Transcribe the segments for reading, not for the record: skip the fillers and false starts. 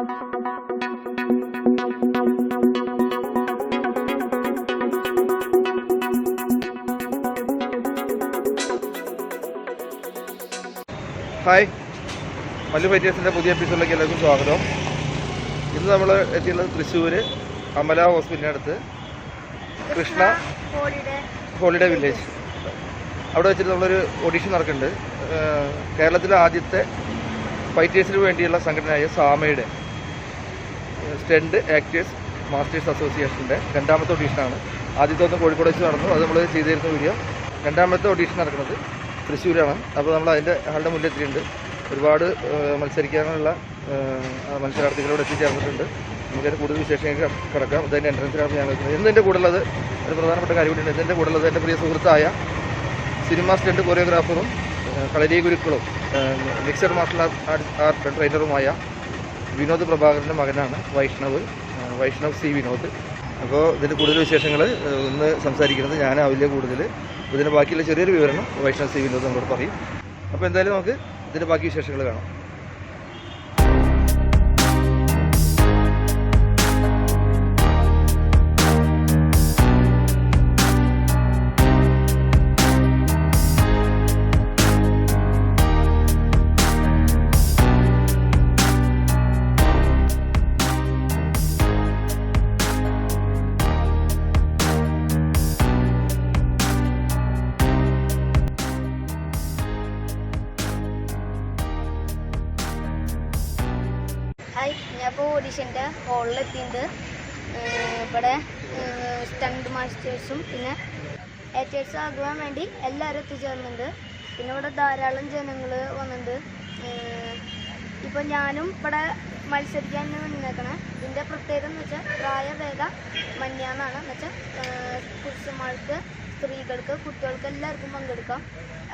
Hi, Mallu ഫൈറ്റേഴ്സിൻ്റെ പുതിയ എപ്പിസോഡിലേക്ക് എല്ലാവർക്കും സ്വാഗതം. ഇന്ന് നമ്മൾ എത്തിയുള്ളത് തൃശ്ശൂർ അമല ഹോസ്പിറ്റലിനടുത്ത് കൃഷ്ണ ഹോളിഡേ വില്ലേജ്. അവിടെ വെച്ചിട്ട് നമ്മളൊരു ഓഡിഷൻ നടക്കുന്നുണ്ട്. കേരളത്തിലെ ആദ്യത്തെ ഫൈറ്റേഴ്സിന് വേണ്ടിയുള്ള സംഘടനയായ സാമയുടെ സ്റ്റണ്ട് ആക്ടേഴ്സ് മാസ്റ്റേഴ്സ് അസോസിയേഷൻ്റെ രണ്ടാമത്തെ ഓഡീഷനാണ്. ആദ്യത്തെ ഒന്ന് കോഴിക്കോട് വെച്ച് നടന്നു, അത് നമ്മൾ ചെയ്തിരുന്ന വീഡിയോ. രണ്ടാമത്തെ ഓഡീഷൻ നടക്കുന്നത് തൃശ്ശൂരാണ്. അപ്പോൾ നമ്മൾ അതിൻ്റെ ആളുടെ മുന്നിലെത്തിയിട്ടുണ്ട്. ഒരുപാട് മത്സരിക്കാനുള്ള മത്സരാർത്ഥികളോട് എത്തിച്ചേർന്നിട്ടുണ്ട്. നമുക്കതിന് കൂടുതൽ വിശേഷങ്ങൾ കിടക്കാം. ഇതിൻ്റെ എൻട്രൻസിലാണ് ഞാൻ വെക്കുന്നത്. ഇന്നെൻ്റെ കൂടെയുള്ളത് ഒരു പ്രധാനപ്പെട്ട കാര്യമുണ്ട്. ഇതിൻ്റെ കൂടെയുള്ളത് എൻ്റെ പ്രിയ സുഹൃത്തായ സിനിമ സ്റ്റണ്ട് കൊറിയോഗ്രാഫറും കളരി ഗുരുക്കളും മിക്സഡ് മാർഷൽ ആർട്ട് ട്രെയിനറുമായ വിനോദ് പ്രഭാകരൻ്റെ മകനാണ് വൈഷ്ണവ് സി വിനോദ്. അപ്പോൾ ഇതിൻ്റെ കൂടുതൽ വിശേഷങ്ങൾ ഇന്ന് സംസാരിക്കുന്നത് ഞാനാവില്ല. കൂടുതൽ ഇതിൻ്റെ ബാക്കിയുള്ള ചെറിയൊരു വിവരണം വൈഷ്ണവ് സി വിനോദ് നമ്മളോട് പറയും. അപ്പോൾ എന്തായാലും നമുക്ക് ഇതിൻ്റെ ബാക്കി വിശേഷങ്ങൾ കാണാം. ഹായ്, ഞാനിപ്പോൾ ഓഡീഷൻ്റെ ഹോളിലെത്തിയിട്ടുണ്ട്. ഇവിടെ സ്റ്റണ്ട് മാസ്റ്റേഴ്സും പിന്നെ ആക്ടേഴ്സും ആകുവാൻ വേണ്ടി എല്ലാവരും എത്തിച്ചേർന്നുണ്ട്. പിന്നെ ഇവിടെ ധാരാളം ജനങ്ങൾ വന്നിട്ടുണ്ട്. ഇപ്പോൾ ഞാനും ഇവിടെ മത്സരിക്കാൻ വന്നേക്കണേ. ഇതിൻ്റെ പ്രത്യേകത എന്ന് വെച്ചാൽ പ്രായഭേദ മന്യാന്നാണ്. എന്ന് വെച്ചാൽ പുരുഷന്മാർക്ക്, സ്ത്രീകൾക്ക്, കുട്ടികൾക്ക് എല്ലാവർക്കും പങ്കെടുക്കാം.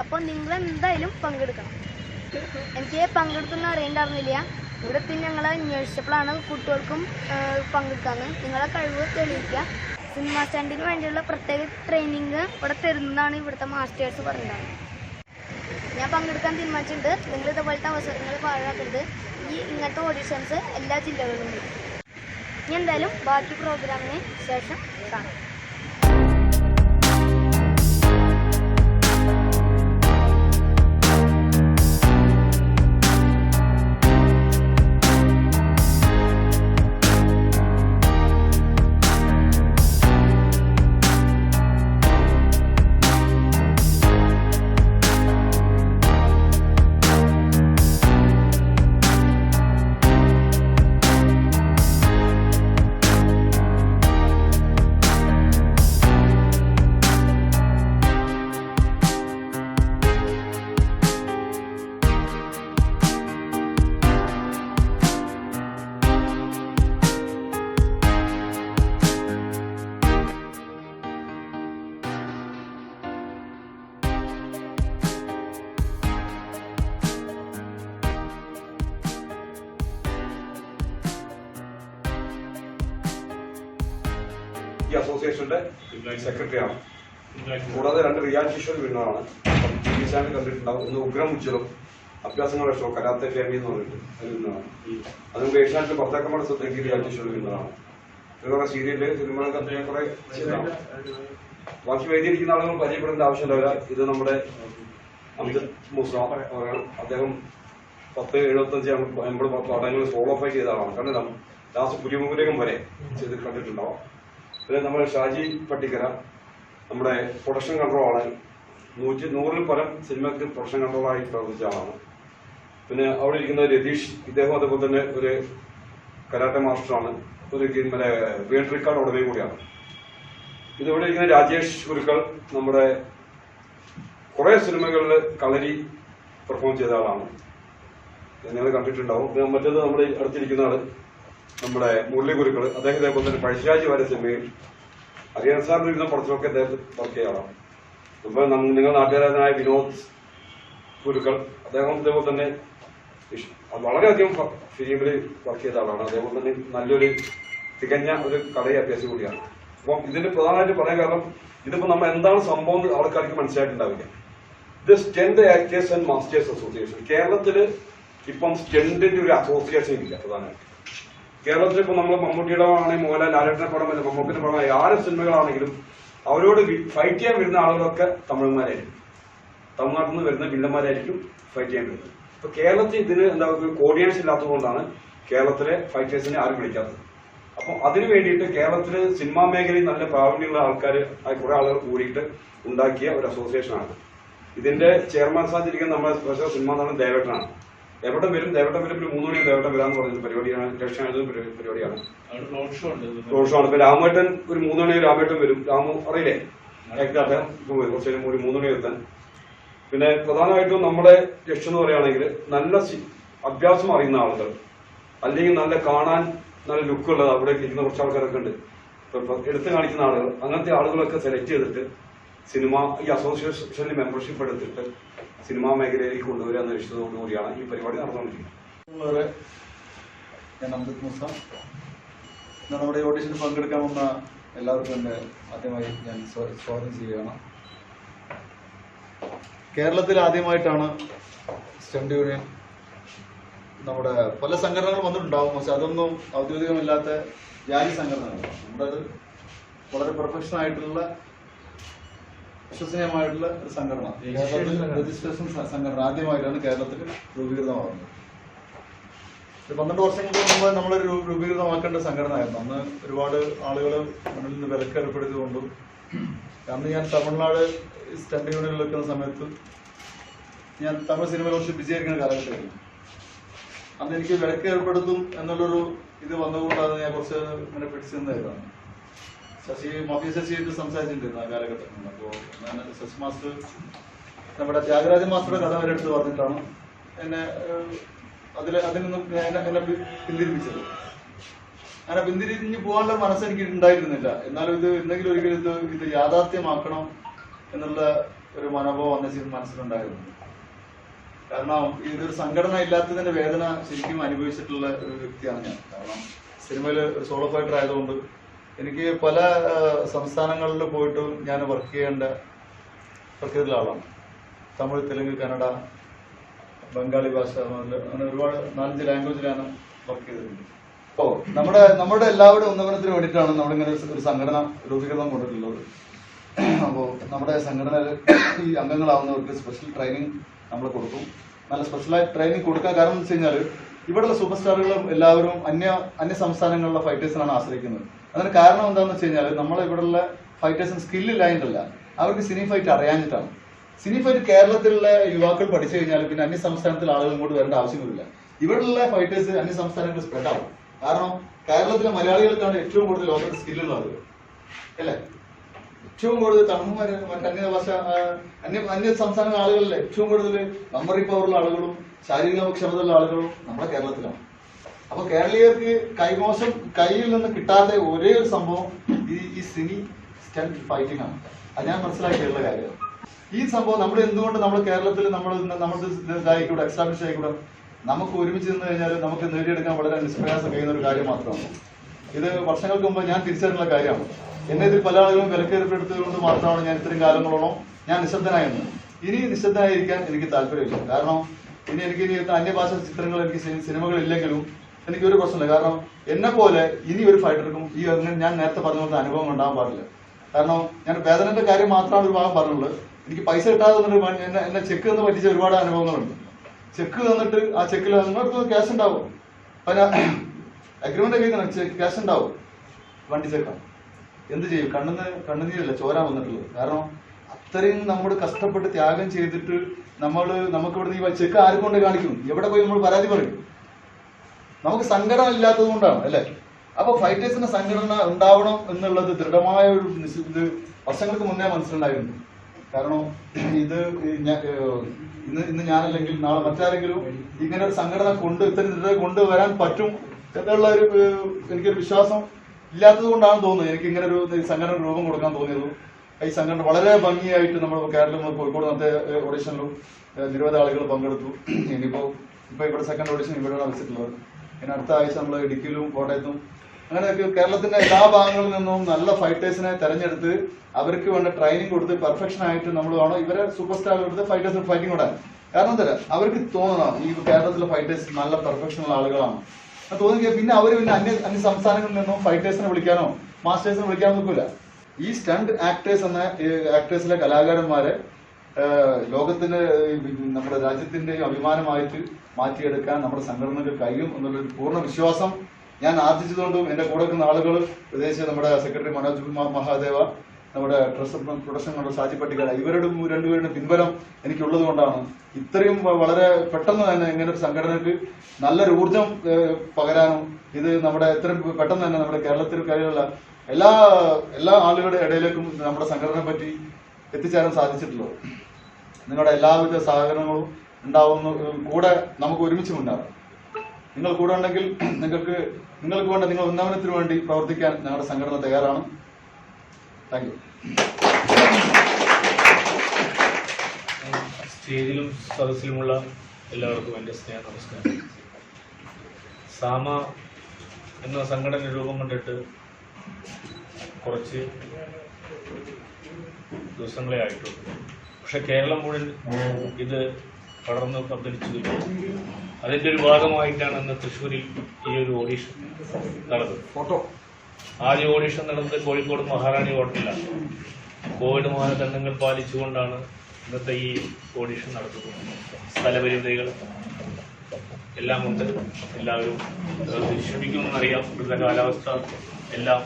അപ്പോൾ നിങ്ങൾ എന്തായാലും പങ്കെടുക്കണം. എനിക്ക് പങ്കെടുക്കുന്ന അറിയണ്ടായിരുന്നില്ല. ഇവിടെ പിന്നെ ഞങ്ങൾ അന്വേഷിച്ചപ്പോഴാണ് കുട്ടികൾക്കും പങ്കെടുക്കാമെന്ന്. നിങ്ങളെ കഴിവ് തെളിയിക്കുക. സിനിമ സ്റ്റാൻഡിന് വേണ്ടിയുള്ള പ്രത്യേക ട്രെയിനിങ് ഇവിടെ തരുന്നതാണ് ഇവിടുത്തെ മാസ്റ്റേഴ്സ് പറയുന്നത്. ഞാൻ പങ്കെടുക്കാൻ തീരുമാനിച്ചിട്ടുണ്ട്. നിങ്ങൾ ഇതുപോലത്തെ അവസരങ്ങൾ പാഴാക്കരുത്. ഇങ്ങനത്തെ ഓഡിഷൻസ് എല്ലാ ജില്ലകളിലും ഉണ്ട്. ഇനി എന്തായാലും ബാക്കി പ്രോഗ്രാമിന് ശേഷം കാണാം. ഈ അസോസിയേഷന്റെ സെക്രട്ടറിയാണ്. കൂടാതെ 2 റിയാലിറ്റി ഷോ വിന്നറാണ്. ടി വി ചാനൽ കണ്ടിട്ടുണ്ടാവും. ഒന്ന് ഉഗ്രം ഉജ്ജ്വലം അഭ്യാസങ്ങളുടെ ഷോ കരാത്തെ ഫാമിലി എന്ന് പറഞ്ഞിട്ട് അത് വിന്നറാണ്. അതുകൊണ്ട് ഏഷ്യാനെറ്റ് ഭർത്താക്കന്മാരുടെ സ്വത്തേക്ക് റിയാലിറ്റി ഷോ വിന്നറാണ്. കുറെ സീരിയല് സിനിമകളൊക്കെ കുറെ ചെയ്തതാണ്. ബാക്കി വേദിയിരിക്കുന്ന ആളുകൾ പരിചയപ്പെടേണ്ട ആവശ്യമില്ല. ഇത് നമ്മുടെ അംജദ് മൂസ അദ്ദേഹം 10-75 പടങ്ങൾ സോളോ ഫൈറ്റ് ചെയ്ത ആളാണ്. കാരണം ലാസ്റ്റ് പുലിമുഖലേഖം വരെ ചെയ്ത് കണ്ടിട്ടുണ്ടാവും. പിന്നെ നമ്മുടെ ഷാജി പട്ടിക്കര നമ്മുടെ പ്രൊഡക്ഷൻ കൺട്രോളാണ്. 100-ൽ പരം സിനിമയ്ക്ക് പ്രൊഡക്ഷൻ കൺട്രോളായി പ്രവർത്തിച്ച ആളാണ്. പിന്നെ അവിടെ ഇരിക്കുന്ന രതീഷ്, ഇദ്ദേഹം അതുപോലെ തന്നെ ഒരു കരാട്ടെ മാസ്റ്ററാണ്. ഒരു വേൾഡ് റെക്കോർഡ് ഉടനെ കൂടിയാണ്. ഇതിവിടെ ഇരിക്കുന്ന രാജേഷ് ഗുരുക്കൾ നമ്മുടെ കുറെ സിനിമകളിൽ കളരി പെർഫോം ചെയ്ത ആളാണ്. നിങ്ങൾ കണ്ടിട്ടുണ്ടാവും. പിന്നെ മറ്റേത് നമ്മുടെ അടുത്തിരിക്കുന്ന ആള് നമ്മുടെ മുരളി ഗുരുക്കൾ. അദ്ദേഹം ഇതേപോലെ തന്നെ പഴശ്ശിരാജ് വരെ സിനിമയിൽ അറിയാൻ സാറിന് ഇരുന്ന പടത്തിലൊക്കെ അദ്ദേഹം വർക്ക് ചെയ്ത ആളാണ്. അപ്പൊ നിങ്ങൾ നാട്ടുകാരനായ വിനോദ് ഗുരുക്കൾ, അദ്ദേഹം ഇതേപോലെ തന്നെ വളരെയധികം ഫിലിമിൽ വർക്ക് ചെയ്ത ആളാണ്. അതേപോലെ തന്നെ നല്ലൊരു തികഞ്ഞ ഒരു കളരി അഭ്യാസം കൂടിയാണ്. അപ്പം ഇതിന്റെ പ്രധാനമായിട്ട് പറയാൻ കാരണം ഇതിപ്പോ നമ്മൾ എന്താണ് സംഭവം ആൾക്കാർക്ക് മനസ്സിലായിട്ടുണ്ടാവില്ല. ഇത് stunt actors and masters association. കേരളത്തില് ഇപ്പം സ്റ്റണ്ടിന്റെ ഒരു അസോസിയേഷൻ ഇല്ല പ്രധാനമായിട്ട്. കേരളത്തിൽ ഇപ്പോൾ നമ്മൾ മമ്മൂട്ടിയുടെ ആണെങ്കിൽ മോഹൻലാൽ, ലാലേട്ടന്റെ പടം, മമ്മൂക്കിന്റെ പടം, ആരെ സിനിമകളാണെങ്കിലും അവരോട് ഫൈറ്റ് ചെയ്യാൻ വരുന്ന ആളുകളൊക്കെ തമിഴന്മാരായിരിക്കും. തമിഴ്നാട്ടിൽ നിന്ന് വരുന്ന വില്ലന്മാരായിരിക്കും ഫൈറ്റ് ചെയ്യാൻ വരുന്നത്. ഇപ്പൊ കേരളത്തിൽ ഇതിന് എന്താ കോർഡിനേഷൻ ഇല്ലാത്തതുകൊണ്ടാണ് കേരളത്തിലെ ഫൈറ്റേഴ്സിനെ ആരും വിളിക്കാത്തത്. അപ്പൊ അതിനു വേണ്ടിയിട്ട് കേരളത്തില് സിനിമാ മേഖലയിൽ നല്ല പ്രാവീണ്യമുള്ള ആൾക്കാർ, കുറെ ആളുകൾ കൂടിയിട്ട് ഉണ്ടാക്കിയ ഒരു അസോസിയേഷനാണ്. ഇതിന്റെ ചെയർമാൻ സ്ഥാനത്തിരിക്കുന്ന നമ്മുടെ സിനിമാ നടൻ ദേവേട്ടനാണ്. ദേവേട്ടൻ വരും, ദേവേട്ടൻ വരും, ഒരു 3 മണി ദേവേട്ടൻ വരാന്ന് പറയുന്ന പരിപാടിയാണ്, ഇലക്ഷൻ പരിപാടിയാണ്, റോഡ് ഷോ ആണ്. ഇപ്പൊ രാമേട്ടൻ ഒരു 3 മണി രാമേട്ടൻ വരും. രാമു അറിയില്ലേ, ഇപ്പൊ വരും കുറച്ചു നേരം, ഒരു 3 മണി എത്താൻ. പിന്നെ പ്രധാനമായിട്ടും നമ്മുടെ ലക്ഷ്യം എന്ന് പറയുകയാണെങ്കിൽ നല്ല അഭ്യാസം അറിയുന്ന ആളുകൾ, അല്ലെങ്കിൽ നല്ല കാണാൻ നല്ല ലുക്കുള്ളത് അവിടെ ഇരിക്കുന്ന കുറച്ച് ആൾക്കാരൊക്കെ ഉണ്ട്, എടുത്തു കാണിക്കുന്ന ആളുകൾ, അങ്ങനത്തെ ആളുകളൊക്കെ സെലക്ട് ചെയ്തിട്ട് സിനിമ ഈ അസോസിയേഷനിൽ മെമ്പർഷിപ്പ് എടുത്തിട്ട് സിനിമാ മേഖലയിലേക്ക് കൊണ്ടുവരിക എന്ന ലക്ഷ്യത്തോടുകൂടിയാണ് ഈ പരിപാടി നടന്നുകൊണ്ടിരിക്കുന്നത്. ഞാൻ അമൃത് മൂസ. നമ്മുടെ ഈ ഓഡിഷനിൽ പങ്കെടുക്കാൻ വന്ന എല്ലാവർക്കും എൻ്റെ ആദ്യമായി ഞാൻ സ്വാഗതം ചെയ്യുകയാണ്. കേരളത്തിൽ ആദ്യമായിട്ടാണ് സ്റ്റണ്ട് യൂണിയൻ, നമ്മുടെ പല സംഘടനകൾ വന്നിട്ടുണ്ടാവും, പക്ഷെ അതൊന്നും ഔദ്യോഗികമില്ലാത്ത ജാതി സംഘടനകളാണ്. നമ്മുടെ അത് വളരെ പ്രൊഫഷണൽ ആയിട്ടുള്ള വിശ്വസനീയമായിട്ടുള്ള ഒരു സംഘടന, കേരളത്തിൽ രജിസ്ട്രേഷൻ സംഘടന ആദ്യമായിട്ടാണ് കേരളത്തിൽ രൂപീകൃതമാകുന്നത്. 12 വർഷങ്ങൾക്ക് മുമ്പ് നമ്മളൊരു രൂപീകൃതമാക്കേണ്ട സംഘടനയായിരുന്നു. അന്ന് ഒരുപാട് ആളുകൾ മുന്നിൽ നിന്ന് വിലക്കേർപ്പെടുത്തിക്കൊണ്ടും, അന്ന് ഞാൻ തമിഴ്നാട് സ്റ്റണ്ട് യൂണിയനിൽ നിൽക്കുന്ന സമയത്ത് ഞാൻ തമിഴ് സിനിമയിൽ കുറച്ച് വിജയിക്കുന്ന കാലഘട്ടമായിരുന്നു. അന്ന് എനിക്ക് വിലക്ക് ഏർപ്പെടുത്തും എന്നുള്ളൊരു ഇത് വന്നുകൊണ്ടാണ് ഞാൻ കുറച്ച് ഇങ്ങനെ പിടിച്ചു നിന്നായിരുന്നു. മഫി ശശിയായിട്ട് സംസാരിച്ചിട്ടുണ്ടായിരുന്നു ആ കാലഘട്ടത്തിൽ. അപ്പോൾ ഞാൻ ശശി മാസ്റ്റർ, നമ്മുടെ ത്യാഗരാജൻ മാസ്റ്ററുടെ കഥ വരെ എടുത്ത് പറഞ്ഞിട്ടാണ് എന്നെ അതിൽ നിന്നും എന്നെ പിന്തിരിപ്പിച്ചത്. അങ്ങനെ പിന്തിരിഞ്ഞ് പോകാനുള്ള മനസ്സ് എനിക്ക് ഉണ്ടായിരുന്നില്ല. എന്നാലും ഇത് എന്തെങ്കിലും ഒരിക്കലും ഇത് യാഥാർത്ഥ്യമാക്കണം എന്നുള്ള ഒരു മനോഭാവം അന്ന് മനസ്സിലുണ്ടായിരുന്നു. കാരണം ഇതൊരു സംഘടന ഇല്ലാത്തതിന്റെ വേദന ശരിക്കും അനുഭവിച്ചിട്ടുള്ള ഒരു വ്യക്തിയാണ് ഞാൻ. കാരണം സിനിമയിൽ ഒരു സോളോ ഫൈറ്റർ ആയതുകൊണ്ട് എനിക്ക് പല സംസ്ഥാനങ്ങളിൽ പോയിട്ട് ഞാൻ വർക്ക് ചെയ്തിട്ടുള്ള ആളാണ്. തമിഴ്, തെലുങ്ക്, കന്നഡ, ബംഗാളി ഭാഷ, അങ്ങനെ ഒരുപാട് 4-5 ലാംഗ്വേജിലാണ് വർക്ക് ചെയ്തിട്ടുണ്ട്. അപ്പോൾ നമ്മുടെ എല്ലാവരുടെ ഉന്നമനത്തിന് വേണ്ടിയിട്ടാണ് നമ്മളിങ്ങനെ ഒരു സംഘടന രൂപീകരണം കൊണ്ടിട്ടുള്ളത്. അപ്പോൾ നമ്മുടെ സംഘടനയിൽ ഈ അംഗങ്ങളാവുന്നവർക്ക് സ്പെഷ്യൽ ട്രെയിനിങ് നമ്മൾ കൊടുക്കും. നല്ല സ്പെഷ്യലായിട്ട് ട്രെയിനിങ് കൊടുക്കാൻ കാരണം എന്ന് വെച്ച് കഴിഞ്ഞാൽ ഇവിടെയുള്ള സൂപ്പർ സ്റ്റാറുകളും എല്ലാവരും അന്യ സംസ്ഥാനങ്ങളിലുള്ള ഫൈറ്റേഴ്സിനാണ് ആശ്രയിക്കുന്നത്. അതിന് കാരണം എന്താണെന്ന് വെച്ച് കഴിഞ്ഞാൽ നമ്മളെ ഇവിടെയുള്ള ഫൈറ്റേഴ്സിന് സ്കില്ലില്ലായിട്ടല്ല, അവർക്ക് സിനി ഫൈറ്റ് അറിയാഞ്ഞിട്ടാണ്. സിനി ഫൈറ്റ് കേരളത്തിലുള്ള യുവാക്കൾ പഠിച്ചു കഴിഞ്ഞാൽ പിന്നെ അന്യ സംസ്ഥാനത്തിലെ ആളുകൾ ഇങ്ങോട്ട് വരേണ്ട ആവശ്യമില്ല. ഇവിടെയുള്ള ഫൈറ്റേഴ്സ് അന്യ സംസ്ഥാനങ്ങളിൽ സ്പ്രെഡ് ആവും. കാരണം കേരളത്തിലെ മലയാളികൾക്കാണ് ഏറ്റവും കൂടുതൽ ലോകത്ത് സ്കില്ലുള്ളത്, അല്ലേ? ഏറ്റവും കൂടുതൽ തമിഴ്മാര്, മറ്റന്യ ഭാഷ അന്യ സംസ്ഥാന ആളുകളിലെ ഏറ്റവും കൂടുതൽ മെമ്മറി പവറുള്ള ആളുകളും ശാരീരികക്ഷമതയുള്ള ആളുകളും നമ്മുടെ കേരളത്തിലാണ്. അപ്പൊ കേരളീയർക്ക് കയ്യിൽ നിന്ന് കിട്ടാത്ത ഒരേ ഒരു സംഭവം ഈ സിനി സ്റ്റണ്ട് ഫൈറ്റിംഗ് ആണ്. അത് ഞാൻ മനസ്സിലാക്കിയുള്ള കാര്യമാണ്. ഈ സംഭവം നമ്മൾ എന്തുകൊണ്ട് നമ്മുടെ കേരളത്തിൽ നമ്മൾ ഇതായിക്കൂടെ, എക്സ്റ്റാബ്ലിഷ് ആയിക്കൂടെ, നമുക്ക് ഒരുമിച്ച് നിന്ന് കഴിഞ്ഞാൽ നമുക്ക് നേടിയെടുക്കാൻ വളരെ നിഷ്പ്രയാസം കഴിയുന്ന ഒരു കാര്യം മാത്രമാണ്. ഇത് വർഷങ്ങൾക്ക് മുമ്പ് ഞാൻ തിരിച്ചറിഞ്ഞുള്ള കാര്യമാണ്. എന്നെ ഇതിൽ പല ആളുകളും വിലക്കേർപ്പെടുത്തിയതുകൊണ്ട് മാത്രമാണ് ഞാൻ ഇത്രയും കാലങ്ങളോളം ഞാൻ നിശബ്ദനായിരുന്നത്. ഇനി നിശബ്ദനായിരിക്കാൻ എനിക്ക് താല്പര്യമില്ല. കാരണം ഇനി അന്യഭാഷ ചിത്രങ്ങൾ, എനിക്ക് സിനിമകൾ ഇല്ലെങ്കിലും എനിക്കൊരു പ്രശ്നമില്ല. കാരണം എന്നെ പോലെ ഇനി ഒരു ഫൈറ്റർക്കും ഞാൻ നേരത്തെ പറഞ്ഞ പോലത്തെ അനുഭവം ഉണ്ടാകാൻ പാടില്ല. കാരണം ഞാൻ വേദനന്റെ കാര്യം മാത്രമാണ് ഒരു ഭാഗം പറഞ്ഞുള്ളത്. എനിക്ക് പൈസ കിട്ടാതെ എന്നെ ചെക്ക് തന്ന് പറ്റിച്ച ഒരുപാട് അനുഭവങ്ങളുണ്ട്. ചെക്ക് തന്നിട്ട് ആ ചെക്കിൽ നിങ്ങൾക്ക് ക്യാഷ് ഉണ്ടാവും, അഗ്രിമെന്റ് കഴിക്കണം, ക്യാഷ് ഉണ്ടാവും, വണ്ടി ചെക്കാം, എന്ത് ചെയ്യും? കണ്ണുനീരല്ല ചോര വന്നിട്ടുള്ളത്. കാരണം അത്രയും നമ്മൾ കഷ്ടപ്പെട്ട് ത്യാഗം ചെയ്തിട്ട് നമുക്ക് ഇവിടുന്ന് ഈ ചെക്ക് ആർക്കൊണ്ട് കാണിക്കും? എവിടെ പോയി നമ്മൾ പരാതി പറയും? നമുക്ക് സംഘടന ഇല്ലാത്തത് കൊണ്ടാണ്, അല്ലെ? അപ്പൊ ഫൈറ്റേഴ്സിന്റെ സംഘടന ഉണ്ടാവണം എന്നുള്ളത് ദൃഢമായ ഒരു ഇത് വർഷങ്ങൾക്ക് മുന്നേ മനസ്സിലുണ്ടായിരുന്നു. കാരണം ഇന്ന് ഞാനല്ലെങ്കിൽ നാളെ മറ്റാരെങ്കിലും ഇങ്ങനെ ഒരു സംഘടന ഇത്തരം കൊണ്ടുവരാൻ പറ്റും എന്നുള്ള എനിക്കൊരു വിശ്വാസം ഇല്ലാത്തത് കൊണ്ടാണ് തോന്നുന്നത് എനിക്ക് ഇങ്ങനെ ഒരു സംഘടന രൂപം കൊടുക്കാൻ തോന്നിയത്. ഈ സംഘടന വളരെ ഭംഗിയായിട്ട് നമ്മൾ കേരളം കോഴിക്കോട് നടത്തിയ ഓഡിഷനിലും നിരവധി ആളുകൾ പങ്കെടുത്തു. ഇപ്പൊ ഇവിടെ സെക്കൻഡ് ഓഡിഷൻ ഇവിടെയാണ് വെച്ചിട്ടുള്ളത്. പിന്നെ അടുത്ത ആഴ്ച നമ്മൾ ഇടുക്കിയിലും കോട്ടയത്തും അങ്ങനെയൊക്കെ കേരളത്തിന്റെ എല്ലാ ഭാഗങ്ങളിൽ നിന്നും നല്ല ഫൈറ്റേഴ്സിനെ തെരഞ്ഞെടുത്ത് അവർക്ക് വേണ്ട ട്രെയിനിങ് കൊടുത്ത് പെർഫെക്ഷൻ ആയിട്ട് നമ്മൾ വേണം ഇവരെ സൂപ്പർ സ്റ്റാർ കൊടുത്ത് ഫൈറ്റേഴ്സ് ഫൈറ്റിംഗ് കൂടാൻ. കാരണം എന്താ, അവർക്ക് തോന്നണം ഈ കേരളത്തിലെ ഫൈറ്റേഴ്സ് നല്ല പെർഫെക്ഷനുള്ള ആളുകളാണ്. അത് തോന്നുക പിന്നെ അവർ പിന്നെ അന്യ സംസ്ഥാനങ്ങളിൽ നിന്നും ഫൈറ്റേഴ്സിനെ വിളിക്കാനോ മാസ്റ്റേഴ്സിനെ വിളിക്കാനോ നോക്കൂല. ഈ സ്റ്റണ്ട് ആക്ടേഴ്സ് എന്ന ആക്ടേഴ്സിലെ കലാകാരന്മാരെ ലോകത്തിന്റെ നമ്മുടെ രാജ്യത്തിന്റെയും അഭിമാനമായിട്ട് മാറ്റിയെടുക്കാൻ നമ്മുടെ സംഘടനകൾ കഴിയും എന്നുള്ളൊരു പൂർണ്ണ വിശ്വാസം ഞാൻ ആർജിച്ചതുകൊണ്ടും എന്റെ കൂടെ നിൽക്കുന്ന ആളുകൾ പ്രത്യേകിച്ച് നമ്മുടെ സെക്രട്ടറി മനോജ് മഹാദേവ, നമ്മുടെ പ്രൊഡക്ഷൻ കൺട്രോൾ ഷാജി പട്ടിക്കാട്, ഇവരുടെ രണ്ടുപേരുടെ പിൻബലം എനിക്കുള്ളത് കൊണ്ടാണ് ഇത്രയും വളരെ പെട്ടെന്ന് തന്നെ ഇങ്ങനെ ഒരു സംഘടനക്ക് നല്ലൊരു ഊർജം പകരാനും ഇത് നമ്മുടെ ഇത്രയും പെട്ടെന്ന് തന്നെ നമ്മുടെ കേരളത്തിൽ കഴിയുള്ള എല്ലാ ആളുകളുടെ ഇടയിലേക്കും നമ്മുടെ സംഘടനയെ പറ്റി എത്തിച്ചേരാൻ സാധിച്ചിട്ടുള്ളത്. നിങ്ങളുടെ എല്ലാവിധ സഹകരണങ്ങളും ഉണ്ടാവുന്ന കൂടെ നമുക്ക് ഒരുമിച്ച് മുന്നേറാം. നിങ്ങൾ കൂടെ ഉണ്ടെങ്കിൽ നിങ്ങൾക്ക് വേണ്ട നിങ്ങൾ ഉന്നമനത്തിന് വേണ്ടി പ്രവർത്തിക്കാൻ ഞങ്ങളുടെ സംഘടന തയ്യാറാണ്. Thank you. സ്റ്റേജിലും സദസ്സിലുമുള്ള എല്ലാവർക്കും എൻ്റെ സ്നേഹ നമസ്കാരം. സാമ എന്ന സംഘടന രൂപം കൊണ്ടിട്ട് കുറച്ച് ദിവസങ്ങളെ ആയിട്ടുള്ളൂ. പക്ഷെ കേരളം മുഴുവൻ ഇത് പടർന്ന് പന്തലിച്ചു കഴിഞ്ഞു. അതിൻ്റെ ഒരു ഭാഗമായിട്ടാണ് ഇന്ന് തൃശ്ശൂരിൽ ഈ ഒരു ഓഡീഷൻ നടന്നത്. ആദ്യ ഓഡീഷൻ നടന്നത് കോഴിക്കോട് മഹാറാണി ഹോട്ടലിലാണ്. കോവിഡ് മാനദണ്ഡങ്ങൾ പാലിച്ചുകൊണ്ടാണ് ഇന്നത്തെ ഈ ഓഡീഷൻ നടത്തുന്നത്. സ്ഥലപരിമിതികൾ എല്ലാം ഉണ്ട്. എല്ലാവരും ശ്രമിക്കുമെന്നറിയാം. ഇവിടുത്തെ കാലാവസ്ഥ എല്ലാം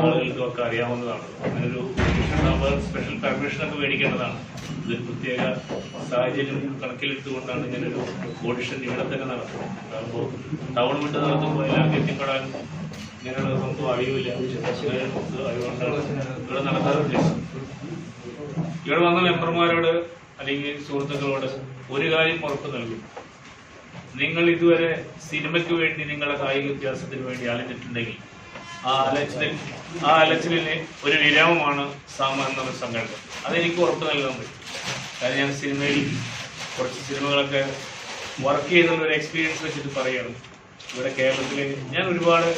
ആളുകൾക്കൊക്കെ അറിയാവുന്നതാണ്. അങ്ങനൊരു സ്പെഷ്യൽ പെർമിഷനൊക്കെ മേടിക്കേണ്ടതാണ്. ഇതൊരു പ്രത്യേക സാഹചര്യം കണക്കിലെടുത്തുകൊണ്ടാണ് ഇങ്ങനൊരു ഓഡിഷൻ ഇവിടെ തന്നെ നടത്തുന്നത്. അപ്പോൾ ടൗൺ വിട്ട് നടത്തുമ്പോൾ എല്ലാവർക്കും എത്തിപ്പെടാൻ ഇങ്ങനെയുള്ള നമുക്ക് അറിയില്ല. അതുകൊണ്ടാണ് ഇവിടെ നടത്താൻ ഉദ്ദേശം. ഇവിടെ വന്ന മെമ്പർമാരോട് അല്ലെങ്കിൽ സുഹൃത്തുക്കളോട് ഒരു കാര്യം ഉറപ്പ് നൽകും. നിങ്ങൾ ഇതുവരെ സിനിമയ്ക്ക് വേണ്ടി നിങ്ങളുടെ കായിക വ്യത്യാസത്തിന് വേണ്ടി അലഞ്ഞിട്ടുണ്ടെങ്കിൽ ആ അലച്ചിലിന് ഒരു വിരാമമാണ് സാമ എന്ന സംഘടന. അതെനിക്ക് ഉറപ്പ് നൽകാൻ പറ്റും. കാരണം ഞാൻ സിനിമയിൽ കുറച്ച് സിനിമകളൊക്കെ വർക്ക് ചെയ്തുള്ള ഒരു എക്സ്പീരിയൻസ് വെച്ചിട്ട് പറയുകയാണ്. ഇവിടെ കേരളത്തിൽ ഞാൻ ഒരുപാട്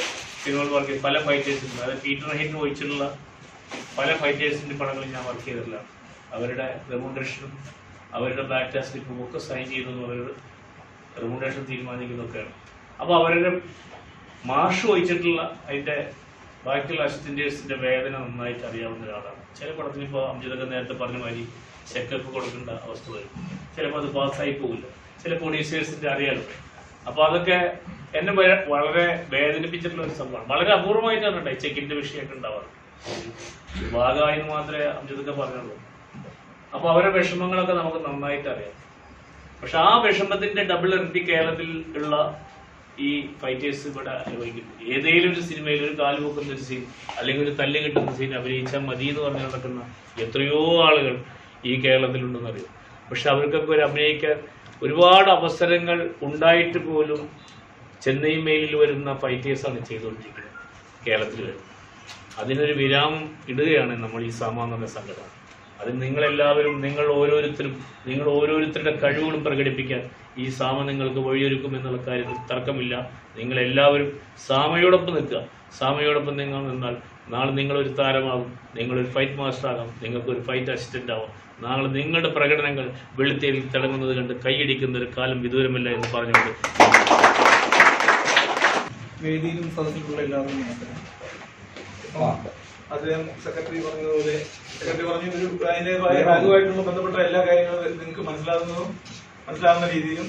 സിനിമകൾ വർക്ക് ചെയ്ത് പല ഫൈറ്റേഴ്സിനും, അതായത് പീറ്റർ ഹെയ്ൻ വഹിച്ചിട്ടുള്ള പല ഫൈറ്റേഴ്സിൻ്റെ പടങ്ങളിൽ ഞാൻ വർക്ക് ചെയ്തിട്ടില്ല. അവരുടെ റെമ്യൂണറേഷനും അവരുടെ ബാറ്റ് സ്ലിപ്പും ഒക്കെ സൈൻ ചെയ്തെന്ന് അവരുടെ റെമ്യൂണറേഷൻ തീരുമാനിക്കുന്നതൊക്കെയാണ്. അപ്പോൾ അവരുടെ മാർഷ് വഹിച്ചിട്ടുള്ള അതിൻ്റെ ബാക്കിയുള്ള അസിസ്റ്റൻറ്റേഴ്സിൻ്റെ വേദന നന്നായിട്ട് അറിയാവുന്ന ഒരാളാണ്. ചില പടത്തിന് ഇപ്പോൾ അംജിതൊക്കെ നേരത്തെ പറഞ്ഞ മാതിരി ചെക്കപ്പ് കൊടുക്കേണ്ട അവസ്ഥ വരും. ചിലപ്പോൾ അത് പാസ്സായി പോകില്ല. ചില പ്രൊഡ്യൂസേഴ്സിൻ്റെ അറിയാലോ. അപ്പോൾ അതൊക്കെ എന്നെ വളരെ വേദനിപ്പിച്ചിട്ടുള്ള ഒരു സംഭവമാണ്. വളരെ അപൂർവമായിട്ടാണ് ഉണ്ടായി ചെക്കിൻ്റെ വിഷയമൊക്കെ ഉണ്ടാവാറ്. ഭാഗമായെന്ന് മാത്രമേ അംജിതൊക്കെ പറഞ്ഞുള്ളൂ. അപ്പോൾ അവരുടെ വിഷമങ്ങളൊക്കെ നമുക്ക് നന്നായിട്ട് അറിയാം. പക്ഷെ ആ വിഷമത്തിന്റെ ഡബിൾ ഇരട്ടി കേരളത്തിൽ ഉള്ള ഈ ഫൈറ്റേഴ്സ് ഇവിടെ അനുഭവിക്കുന്നു. ഏതെങ്കിലും ഒരു സിനിമയിൽ ഒരു കാല് പൊക്കുന്ന ഒരു സീൻ അല്ലെങ്കിൽ ഒരു തല്ല് കിട്ടുന്ന സീൻ അഭിനയിച്ചാൽ മതി എന്ന് പറഞ്ഞ് നടക്കുന്ന എത്രയോ ആളുകൾ ഈ കേരളത്തിലുണ്ടെന്നറിയാം. പക്ഷെ അവർക്കൊക്കെ ഒരു അഭിനയിക്കാൻ ഒരുപാട് അവസരങ്ങൾ ഉണ്ടായിട്ട് പോലും ചെന്നൈ മെയിലിൽ വരുന്ന ഫൈറ്റേഴ്സാണ് ചെയ്തുകൊണ്ടിരിക്കുന്നത് കേരളത്തിൽ വരുന്നത്. അതിനൊരു വിരാമം ഇടുകയാണ് നമ്മൾ ഈ സാമ എന്ന സംഘടന. അത് നിങ്ങളെല്ലാവരും നിങ്ങൾ ഓരോരുത്തരുടെ കഴിവുകളും പ്രകടിപ്പിക്കാൻ ഈ സാമ നിങ്ങൾക്ക് വഴിയൊരുക്കും എന്നുള്ള കാര്യത്തിൽ തർക്കമില്ല. നിങ്ങളെല്ലാവരും സാമയോടൊപ്പം നിൽക്കുക. സാമയോടൊപ്പം നിങ്ങൾ നിന്നാൽ നാളെ നിങ്ങളൊരു താരമാകും, നിങ്ങളൊരു ഫൈറ്റ് മാസ്റ്റർ ആകാം, നിങ്ങൾക്കൊരു ഫൈറ്റ് അസിസ്റ്റന്റ് ആവും. നാളെ നിങ്ങളുടെ പ്രകടനങ്ങൾ വെളുത്തേരിൽ തിളങ്ങുന്നത് കണ്ട് കൈയടിക്കുന്ന ഒരു കാലം വിദൂരമല്ല എന്ന് പറഞ്ഞുകൊണ്ട് വേദിയിലും സദസ്സിലുള്ള എല്ലാവരും നമസ്കാരം. അദ്ദേഹം സെക്രട്ടറി പറഞ്ഞതുപോലെ ഒരു അതിൻ്റെതായ ഭാഗമായിട്ടുള്ള ബന്ധപ്പെട്ട എല്ലാ കാര്യങ്ങളും നിങ്ങൾക്ക് മനസ്സിലാവുന്ന രീതിയിലും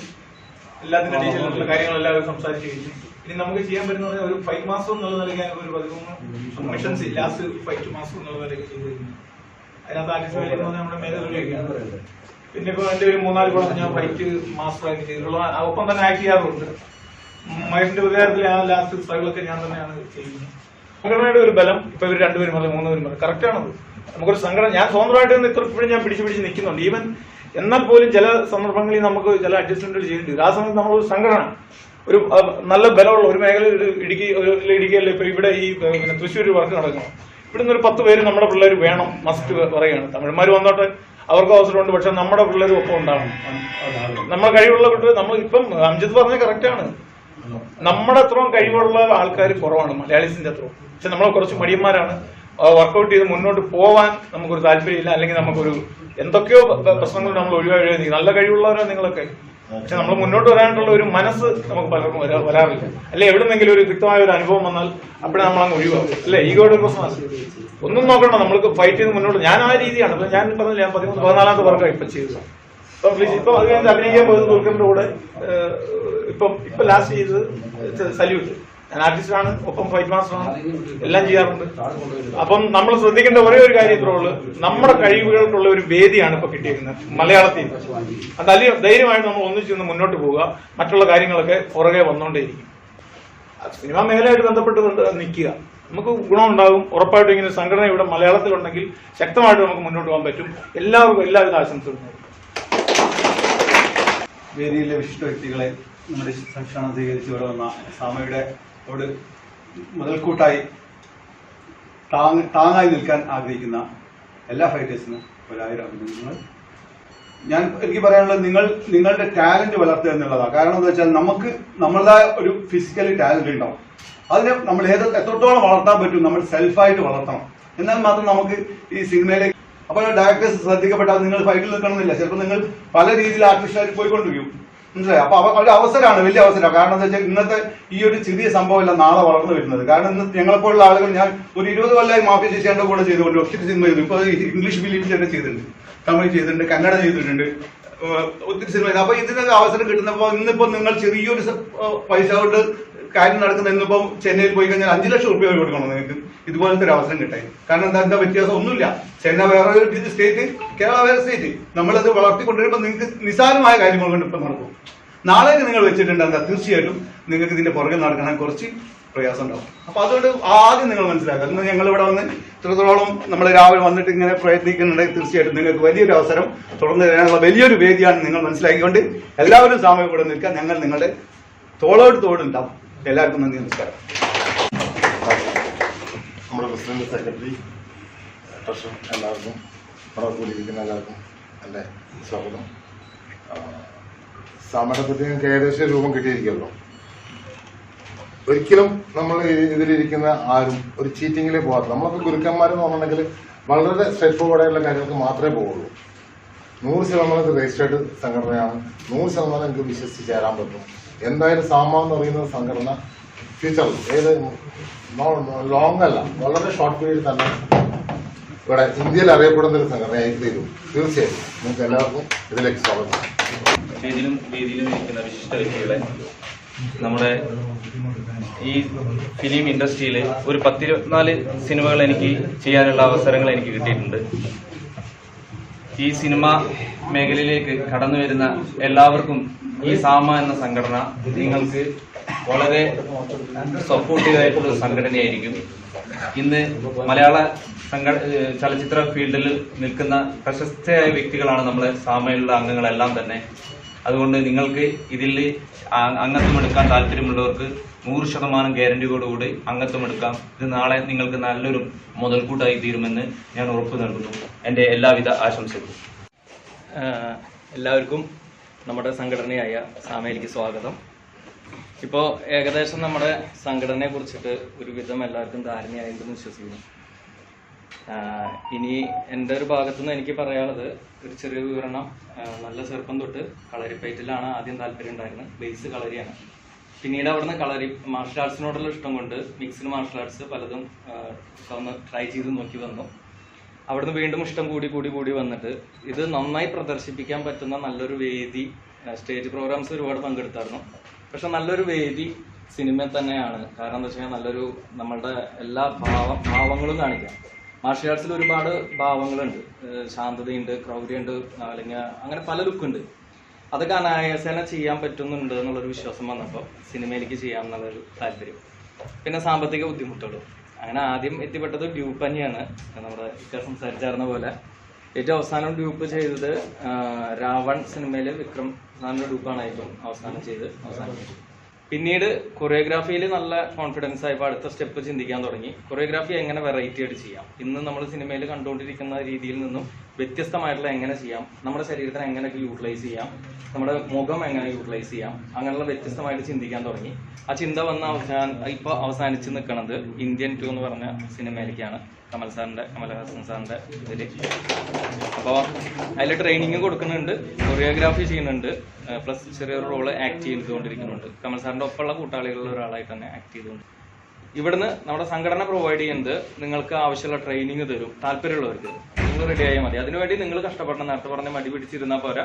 എല്ലാത്തിൻ്റെ ഡീറ്റെയിലുള്ള കാര്യങ്ങൾ എല്ലാവരും സംസാരിച്ചു കഴിഞ്ഞു. ഇനി നമുക്ക് ചെയ്യാൻ പറ്റുന്നത് ഒരു ഫൈറ്റ് മാസം എന്നുള്ള നിലയ്ക്ക് ഒരു 13 മിഷൻസ് ലാസ്റ്റ് ഫൈറ്റ് മാസം എന്നുള്ള നിലയ്ക്ക് ചെയ്തു കഴിഞ്ഞു. അതിനകത്ത് ആർട്ടിസ്റ്റ് വേണ്ടി നമ്മുടെ മേഖലയിലേക്കാണ്. പിന്നെ ഇപ്പോൾ എൻ്റെ ഒരു 3-4 പടം ഞാൻ ഫൈറ്റ് മാസ്റ്ററായിട്ട് ചെയ്തിട്ടുള്ള ഒപ്പം തന്നെ ആക്ട് ചെയ്യാറുണ്ട്. മൈൻഡിന്റെ ഉപകാരത്തിലെ ആ ലാസ്റ്റ് സ്ട്രഗിളൊക്കെ ഞാൻ തന്നെയാണ് ചെയ്യുന്നത്. സംഘടനയുടെ ഒരു ബലം ഇപ്പൊ ഇവർ 2 പേരും പറഞ്ഞു 3 പേരും പറഞ്ഞു കറക്റ്റാണത്. നമുക്കൊരു സംഘടന ഞാൻ സ്വന്തമായിട്ട് ഇപ്പോഴും ഞാൻ പിടിച്ച് നിൽക്കുന്നുണ്ട്. ഈവൻ എന്നാൽ പോലും ചില സന്ദർഭങ്ങളിൽ നമുക്ക് ചില അഡ്ജസ്റ്റ്മെന്റുകൾ ചെയ്യേണ്ടി. ആ സമയത്ത് നമ്മളൊരു സംഘടന ഒരു നല്ല ബലമുള്ള ഒരു മേഖലയിൽ ഇടുക്കിയല്ല ഇപ്പൊ ഇവിടെ ഈ തൃശ്ശൂർ വർക്ക് നടക്കണം. ഇവിടുന്ന് ഒരു 10 പേര് നമ്മുടെ പിള്ളേർ വേണം മസ്റ്റ് പറയുകയാണ്. തമിഴന്മാർ വന്നോട്ടെ, അവർക്ക് അവസരമുണ്ട്. പക്ഷെ നമ്മുടെ പിള്ളേരും ഒപ്പം ഉണ്ടാവണം. നമ്മുടെ കഴിവുള്ള കുട്ടികൾ നമ്മൾ ഇപ്പം അംജിത് പറഞ്ഞത് കറക്റ്റാണ്. നമ്മുടെ അത്രയും കഴിവുള്ള ആൾക്കാർ കുറവാണ് മലയാളീസിന്റെ അത്രയും. പക്ഷെ നമ്മൾ കുറച്ച് മടിയന്മാരാണ്. വർക്കൗട്ട് ചെയ്ത് മുന്നോട്ട് പോവാൻ നമുക്കൊരു താല്പര്യമില്ല. അല്ലെങ്കിൽ നമുക്കൊരു എന്തൊക്കെയോ പ്രശ്നങ്ങൾ നമ്മൾ ഒഴിവാക്കി. നല്ല കഴിവുള്ളവരാണ് നിങ്ങളൊക്കെ. പക്ഷെ നമ്മൾ മുന്നോട്ട് വരാനുള്ള ഒരു മനസ്സ് നമുക്ക് പലർക്കും വരാറില്ല. അല്ലെ എവിടെന്നെങ്കിലും ഒരു വ്യക്തമായ ഒരു അനുഭവം വന്നാൽ അപ്പോഴേ നമ്മൾ അങ്ങ് ഒഴിവാകും. അല്ലെ ഈഗോയുടെ പ്രശ്നമാണ്. ഒന്നും നോക്കണ്ട, നമ്മൾക്ക് ഫൈറ്റ് ചെയ്ത് മുന്നോട്ട്. ഞാൻ ആ രീതിയാണ്. ഇപ്പൊ ഞാൻ പറഞ്ഞില്ല, ഞാൻ 14ാമത്തെ വർക്കാണ് ഇപ്പൊ ചെയ്തത്. ഇപ്പൊ അത് കഴിഞ്ഞ് അഭിനയിക്കാൻ പോയത് ദുൽഖറിന്റെ കൂടെ. ഇപ്പൊ ലാസ്റ്റ് ചെയ്തത് സല്യൂട്ട്. ഞാൻ ആർട്ടിസ്റ്റാണ്, ഒപ്പം ഫൈറ്റ് മാസ്റ്ററാണ്, എല്ലാം ചെയ്യാറുണ്ട്. അപ്പം നമ്മൾ ശ്രദ്ധിക്കേണ്ട ഒരേ ഒരു കാര്യം ഇത്രേ ഉള്ളൂ, നമ്മുടെ കഴിവുകൾക്കുള്ള ഒരു വേദിയാണ് ഇപ്പൊ കിട്ടിയിരിക്കുന്നത് മലയാളത്തിൽ. അത് ധൈര്യമായിട്ട് നമ്മൾ ഒന്നിച്ചു നിന്ന് മുന്നോട്ട് പോവുക. മറ്റുള്ള കാര്യങ്ങളൊക്കെ പുറകെ വന്നുകൊണ്ടേയിരിക്കും. സിനിമാ മേഖലയായിട്ട് ബന്ധപ്പെട്ട് നിൽക്കുക, നമുക്ക് ഗുണമുണ്ടാകും. ഉറപ്പായിട്ടും ഇങ്ങനെ സംഘടന ഇവിടെ മലയാളത്തിലുണ്ടെങ്കിൽ ശക്തമായിട്ട് നമുക്ക് മുന്നോട്ട് പോകാൻ പറ്റും. എല്ലാവർക്കും എല്ലാവിധ ആശംസകളും. വേദിയിലെ വിശിഷ്ട വ്യക്തികളെ നമ്മുടെ സംസ്ഥാനം സ്വീകരിച്ച് ഇവിടെ വന്ന സാമയുടെ അവിടെ മുതൽക്കൂട്ടായി താങ്ങായി നിൽക്കാൻ ആഗ്രഹിക്കുന്ന എല്ലാ ഫൈറ്റേഴ്സിനും 1000 അഭിനന്ദനങ്ങൾ. എനിക്ക് പറയാനുള്ളത്, നിങ്ങളുടെ ടാലന്റ് വളർത്തുക എന്നുള്ളതാണ്. കാരണം എന്താ വെച്ചാൽ നമുക്ക് നമ്മളുടെ ഒരു ഫിസിക്കലി ടാലന്റ് ഉണ്ടാവും. അതിനെ നമ്മൾ എത്രത്തോളം വളർത്താൻ പറ്റും, നമ്മൾ സെൽഫായിട്ട് വളർത്തണം. എന്നാൽ മാത്രം നമുക്ക് ഈ സിനിമയിലേക്ക്. അപ്പോൾ ഡയറക്ടേഴ്സ് ശ്രദ്ധിക്കപ്പെട്ടാൽ നിങ്ങൾ ഫൈറ്റിൽ നിൽക്കണമെന്നില്ല. ചിലപ്പോൾ നിങ്ങൾ പല രീതിയിൽ ആർട്ടിസ്റ്റായിട്ട് പോയിക്കൊണ്ടിരിക്കും. മനസ്സിലായി? അപ്പൊ ഒരു അവസരമാണ്, വലിയ അവസരമാണ്. കാരണം എന്താ വെച്ചാൽ ഇന്നത്തെ ഈ ഒരു ചെറിയ സംഭവമല്ല നാളെ വളർന്നു വരുന്നത്. കാരണം ഇന്ന് ഞങ്ങളെപ്പോലുള്ള ആളുകൾ, ഞാൻ ഒരു 20 കൊല്ലമായി മാഫിയ ചേച്ചിയുടെ കൂടെ ചെയ്തുകൊണ്ട് ഒത്തിരി സിനിമ ചെയ്തു. ഇപ്പൊ ഇംഗ്ലീഷ് ഫിലിംസ് തന്നെ ചെയ്തിട്ടുണ്ട്, തമിഴ് ചെയ്തിട്ടുണ്ട്, കന്നഡ ചെയ്തിട്ടുണ്ട്, ഒത്തിരി സിനിമ. അപ്പൊ ഇതിനൊക്കെ അവസരം കിട്ടുന്നപ്പോ ഇന്നിപ്പോ നിങ്ങൾ ചെറിയൊരു പൈസ കൊണ്ട് കാര്യം നടക്കുന്ന, ഇന്നിപ്പോ ചെന്നൈയിൽ പോയി കഴിഞ്ഞാൽ 5 ലക്ഷം രൂപ കൊടുക്കണം നിങ്ങൾക്ക് ഇതുപോലത്തെ ഒരു അവസരം കിട്ടാൻ. കാരണം എന്താ വ്യത്യാസം? ഒന്നുമില്ല. ചെന്നൈ വേറെ സ്റ്റേറ്റ്, കേരള വേറെ സ്റ്റേറ്റ്. നമ്മളത് വളർത്തിക്കൊണ്ടിരുമ്പോൾ നിങ്ങൾക്ക് നിസ്സാരമായ കാര്യങ്ങൾ കൊണ്ട് ഇപ്പം നടക്കും. നാളേക്ക് നിങ്ങൾ വെച്ചിട്ടുണ്ടെങ്കിൽ തീർച്ചയായിട്ടും നിങ്ങൾക്ക് ഇതിന്റെ പുറകെ നടക്കണം കുറച്ച് പ്രയാസം ഉണ്ടാവും. അപ്പൊ അതുകൊണ്ട് ആദ്യം നിങ്ങൾ മനസ്സിലാക്കുക, ഇന്ന് ഞങ്ങൾ ഇവിടെ വന്ന് ഇത്രത്തോളം നമ്മൾ രാവിലെ വന്നിട്ട് ഇങ്ങനെ പ്രയത്നിക്കുന്നുണ്ടെങ്കിൽ തീർച്ചയായിട്ടും നിങ്ങൾക്ക് വലിയൊരു അവസരം തുടർന്ന് തരാനുള്ള വലിയൊരു വേദിയാണ് നിങ്ങൾ മനസ്സിലാക്കിക്കൊണ്ട് എല്ലാവരും സാമൂഹിക കൂടെ നിൽക്കാൻ ഞങ്ങൾ നിങ്ങളുടെ തോളോട് തോടുണ്ടാവും. എല്ലാവർക്കും നന്ദി, നമസ്കാരം. നമ്മുടെ പ്രസിഡന്റ്, സെക്രട്ടറി, ട്രഷറർ എല്ലാവർക്കും, ഇവിടെ കൂടിയിരിക്കുന്ന എല്ലാവർക്കും എൻ്റെ സ്വാഗതം. സാമയുടെ പറ്റി ഞങ്ങൾക്ക് ഏകദേശം രൂപം കിട്ടിയിരിക്കുമല്ലോ. ഒരിക്കലും നമ്മൾ ഇതിലിരിക്കുന്ന ആരും ഒരു ചീറ്റിങ്ങിലേ പോകാത്ത, നമ്മളൊക്കെ ഗുരുക്കന്മാരെന്ന് പറഞ്ഞിട്ടുണ്ടെങ്കിൽ വളരെ സ്ട്രെയിറ്റ് ഫോർവേഡായിട്ടുള്ള കാര്യങ്ങൾക്ക് മാത്രമേ പോവുള്ളൂ. 100% രജിസ്റ്റേർഡ് സംഘടനയാണ്. 100% എനിക്ക് വിശ്വസിച്ച് ചേരാൻ പറ്റും. എന്തായാലും സാമ എന്ന് പറയുന്ന സംഘടന ഫ്യൂച്ചറിൽ ഏത് ലോങ് അല്ല, വളരെ ഷോർട്ട് പീരീഡ് തന്നെ ഇവിടെ ഇന്ത്യയിൽ അറിയപ്പെടുന്ന ഒരു സംഘടനയായി തീരും. തീർച്ചയായും നിങ്ങൾക്ക് എല്ലാവർക്കും ഇതിലേക്ക് സ്വാഗതം. വേദിയിലും ഇരിക്കുന്ന വിശിഷ്ട വ്യക്തികളെ, നമ്മുടെ ഈ ഫിലിം ഇൻഡസ്ട്രിയിൽ ഒരു 10-24 സിനിമകൾ എനിക്ക് ചെയ്യാനുള്ള അവസരങ്ങൾ എനിക്ക് കിട്ടിയിട്ടുണ്ട്. ഈ സിനിമ മേഖലയിലേക്ക് കടന്നു വരുന്ന എല്ലാവർക്കും ഈ സാമ എന്ന സംഘടന നിങ്ങൾക്ക് വളരെ സപ്പോർട്ടീവായിട്ടുള്ള സംഘടനയായിരിക്കും. ഇന്ന് മലയാള ചലച്ചിത്ര ഫീൽഡിൽ നിൽക്കുന്ന പ്രശസ്തയായ വ്യക്തികളാണ് നമ്മളെ സാമയിലുള്ള അംഗങ്ങളെല്ലാം തന്നെ. അതുകൊണ്ട് നിങ്ങൾക്ക് ഇതിൽ അംഗത്വമെടുക്കാൻ താല്പര്യമുള്ളവർക്ക് 100% ഗ്യാരണ്ടിയോടുകൂടി അംഗത്വമെടുക്കാം. ഇത് നാളെ നിങ്ങൾക്ക് നല്ലൊരു മുതൽക്കൂട്ടായി തീരുമെന്ന് ഞാൻ ഉറപ്പു നൽകുന്നു. എൻ്റെ എല്ലാവിധ ആശംസകളും. എല്ലാവർക്കും നമ്മുടെ സംഘടനയായ സാമയിലേക്ക് സ്വാഗതം. ഇപ്പോൾ ഏകദേശം നമ്മുടെ സംഘടനയെ കുറിച്ചിട്ട് ഒരുവിധം എല്ലാവർക്കും ധാരണയായിട്ടുണ്ടെന്ന് വിശ്വസിക്കുന്നു. ഇനി എൻ്റെ ഒരു ഭാഗത്തുനിന്ന് എനിക്ക് പറയാനുള്ളത് ഒരു ചെറിയ വിവരണം. നല്ല ചെറുപ്പം തൊട്ട് കളരിപ്പയറ്റിലാണ് ആദ്യം താല്പര്യം ഉണ്ടായിരുന്നത്. ബേസ് കളരിയാണ്. പിന്നീട് അവിടുന്ന് കളരി മാർഷൽ ആർട്സിനോടുള്ള ഇഷ്ടം കൊണ്ട് മിക്സ്ഡ് മാർഷൽ ആർട്സ് പലതും ഒന്ന് ട്രൈ ചെയ്ത് നോക്കി വന്നു. അവിടുന്ന് വീണ്ടും ഇഷ്ടം കൂടി വന്നിട്ട് ഇത് നന്നായി പ്രദർശിപ്പിക്കാൻ പറ്റുന്ന നല്ലൊരു വേദി, സ്റ്റേജ് പ്രോഗ്രാംസ് ഒരുപാട് പങ്കെടുത്തായിരുന്നു. പക്ഷെ നല്ലൊരു വേദി സിനിമ തന്നെയാണ്. കാരണം എന്താ വെച്ച് കഴിഞ്ഞാൽ നല്ലൊരു നമ്മളുടെ എല്ലാ ഭാവങ്ങളും കാണിക്കാം. മാർഷൽ ആർട്സിൽ ഒരുപാട് ഭാവങ്ങളുണ്ട്. ശാന്തതയുണ്ട്, ക്രൗര്യമുണ്ട്, അല്ലെങ്കിൽ അങ്ങനെ പല ലുക്കുണ്ട്. അതൊക്കെ അനായാസേന ചെയ്യാൻ പറ്റുന്നുണ്ട് എന്നുള്ളൊരു വിശ്വാസം വന്നപ്പോൾ സിനിമയിലേക്ക് ചെയ്യാമെന്നുള്ളൊരു താല്പര്യം. പിന്നെ സാമ്പത്തിക ബുദ്ധിമുട്ടുകളും. അങ്ങനെ ആദ്യം എത്തിപ്പെട്ടത് ഡ്യൂപ്പ് തന്നെയാണ്. നമ്മുടെ ഇക്ക സംസാരിച്ചായിരുന്ന പോലെ ഏറ്റവും അവസാനം ഡ്യൂപ്പ് ചെയ്തത് രാവൺ സിനിമയിൽ വിക്രം സാറിൻ്റെ ഡ്യൂപ്പാണ് ഏറ്റവും അവസാനം അവസാനിപ്പിച്ചു. പിന്നീട് കൊറിയോഗ്രാഫിയിൽ നല്ല കോൺഫിഡൻസ് ആയപ്പോൾ അടുത്ത സ്റ്റെപ്പ് ചിന്തിക്കാൻ തുടങ്ങി. കൊറിയോഗ്രാഫി എങ്ങനെ വെറൈറ്റി ആയിട്ട് ചെയ്യാം. ഇന്ന് നമ്മൾ സിനിമയിൽ കണ്ടുകൊണ്ടിരിക്കുന്ന രീതിയിൽ നിന്നും വ്യത്യസ്തമായിട്ടുള്ള എങ്ങനെ ചെയ്യാം, നമ്മുടെ ശരീരത്തിനെ എങ്ങനെയൊക്കെ യൂട്ടിലൈസ് ചെയ്യാം, നമ്മുടെ മുഖം എങ്ങനെ യൂട്ടിലൈസ് ചെയ്യാം, അങ്ങനെയുള്ള വ്യത്യസ്തമായിട്ട് ചിന്തിക്കാൻ തുടങ്ങി. ആ ചിന്ത വന്ന് ഇപ്പോൾ അവസാനിച്ച് നിൽക്കുന്നത് ഇന്ത്യൻ 2 എന്ന് പറഞ്ഞ സിനിമയിലേക്കാണ്, കമൽഹാസൻ സാറിന്റെ ഇതിൽ. അപ്പോൾ അതിൽ ട്രെയിനിങ് കൊടുക്കുന്നുണ്ട്, കൊറിയോഗ്രാഫി ചെയ്യുന്നുണ്ട്, പ്ലസ് ചെറിയൊരു റോള് ആക്ട് ചെയ്തുകൊണ്ടിരിക്കുന്നുണ്ട്. കമൽ സാറിന്റെ ഒപ്പമുള്ള കൂട്ടാളികളിൽ ഒരാളായിട്ട് തന്നെ ആക്ട് ചെയ്തുകൊണ്ട് ഇവിടുന്ന് നമ്മുടെ സംഘടന പ്രൊവൈഡ് ചെയ്യുന്നത് നിങ്ങൾക്ക് ആവശ്യമുള്ള ട്രെയിനിങ് തരും. താല്പര്യമുള്ളവർക്ക് നിങ്ങൾ റെഡി ആയാൽ മതി. അതിനുവേണ്ടി നിങ്ങൾ കഷ്ടപ്പെടണം. നേരത്തെ പറഞ്ഞ മടി പിടിച്ചിരുന്നാൽ പോരാ,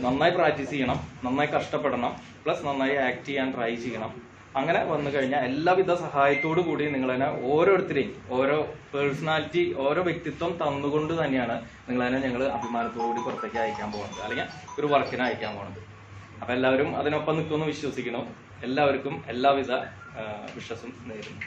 നന്നായി പ്രാക്ടീസ് ചെയ്യണം, നന്നായി കഷ്ടപ്പെടണം, പ്ലസ് നന്നായി ആക്ട് ചെയ്യാൻ ട്രൈ ചെയ്യണം. അങ്ങനെ വന്നു കഴിഞ്ഞാൽ എല്ലാവിധ സഹായത്തോടു കൂടി നിങ്ങളതിനെ ഓരോരുത്തരെയും ഓരോ പേഴ്സണാലിറ്റി, ഓരോ വ്യക്തിത്വം തന്നുകൊണ്ട് തന്നെയാണ് നിങ്ങളതിനെ ഞങ്ങൾ അഭിമാനത്തോടുകൂടി പുറത്തേക്ക് അയക്കാൻ പോകുന്നത്, അല്ലെങ്കിൽ ഒരു വർക്കിന് അയക്കാൻ പോകുന്നത്. അപ്പം എല്ലാവരും അതിനൊപ്പം നിൽക്കുമെന്ന് വിശ്വസിക്കണം. എല്ലാവർക്കും എല്ലാവിധ വിശ്വാസം നേരുന്നു.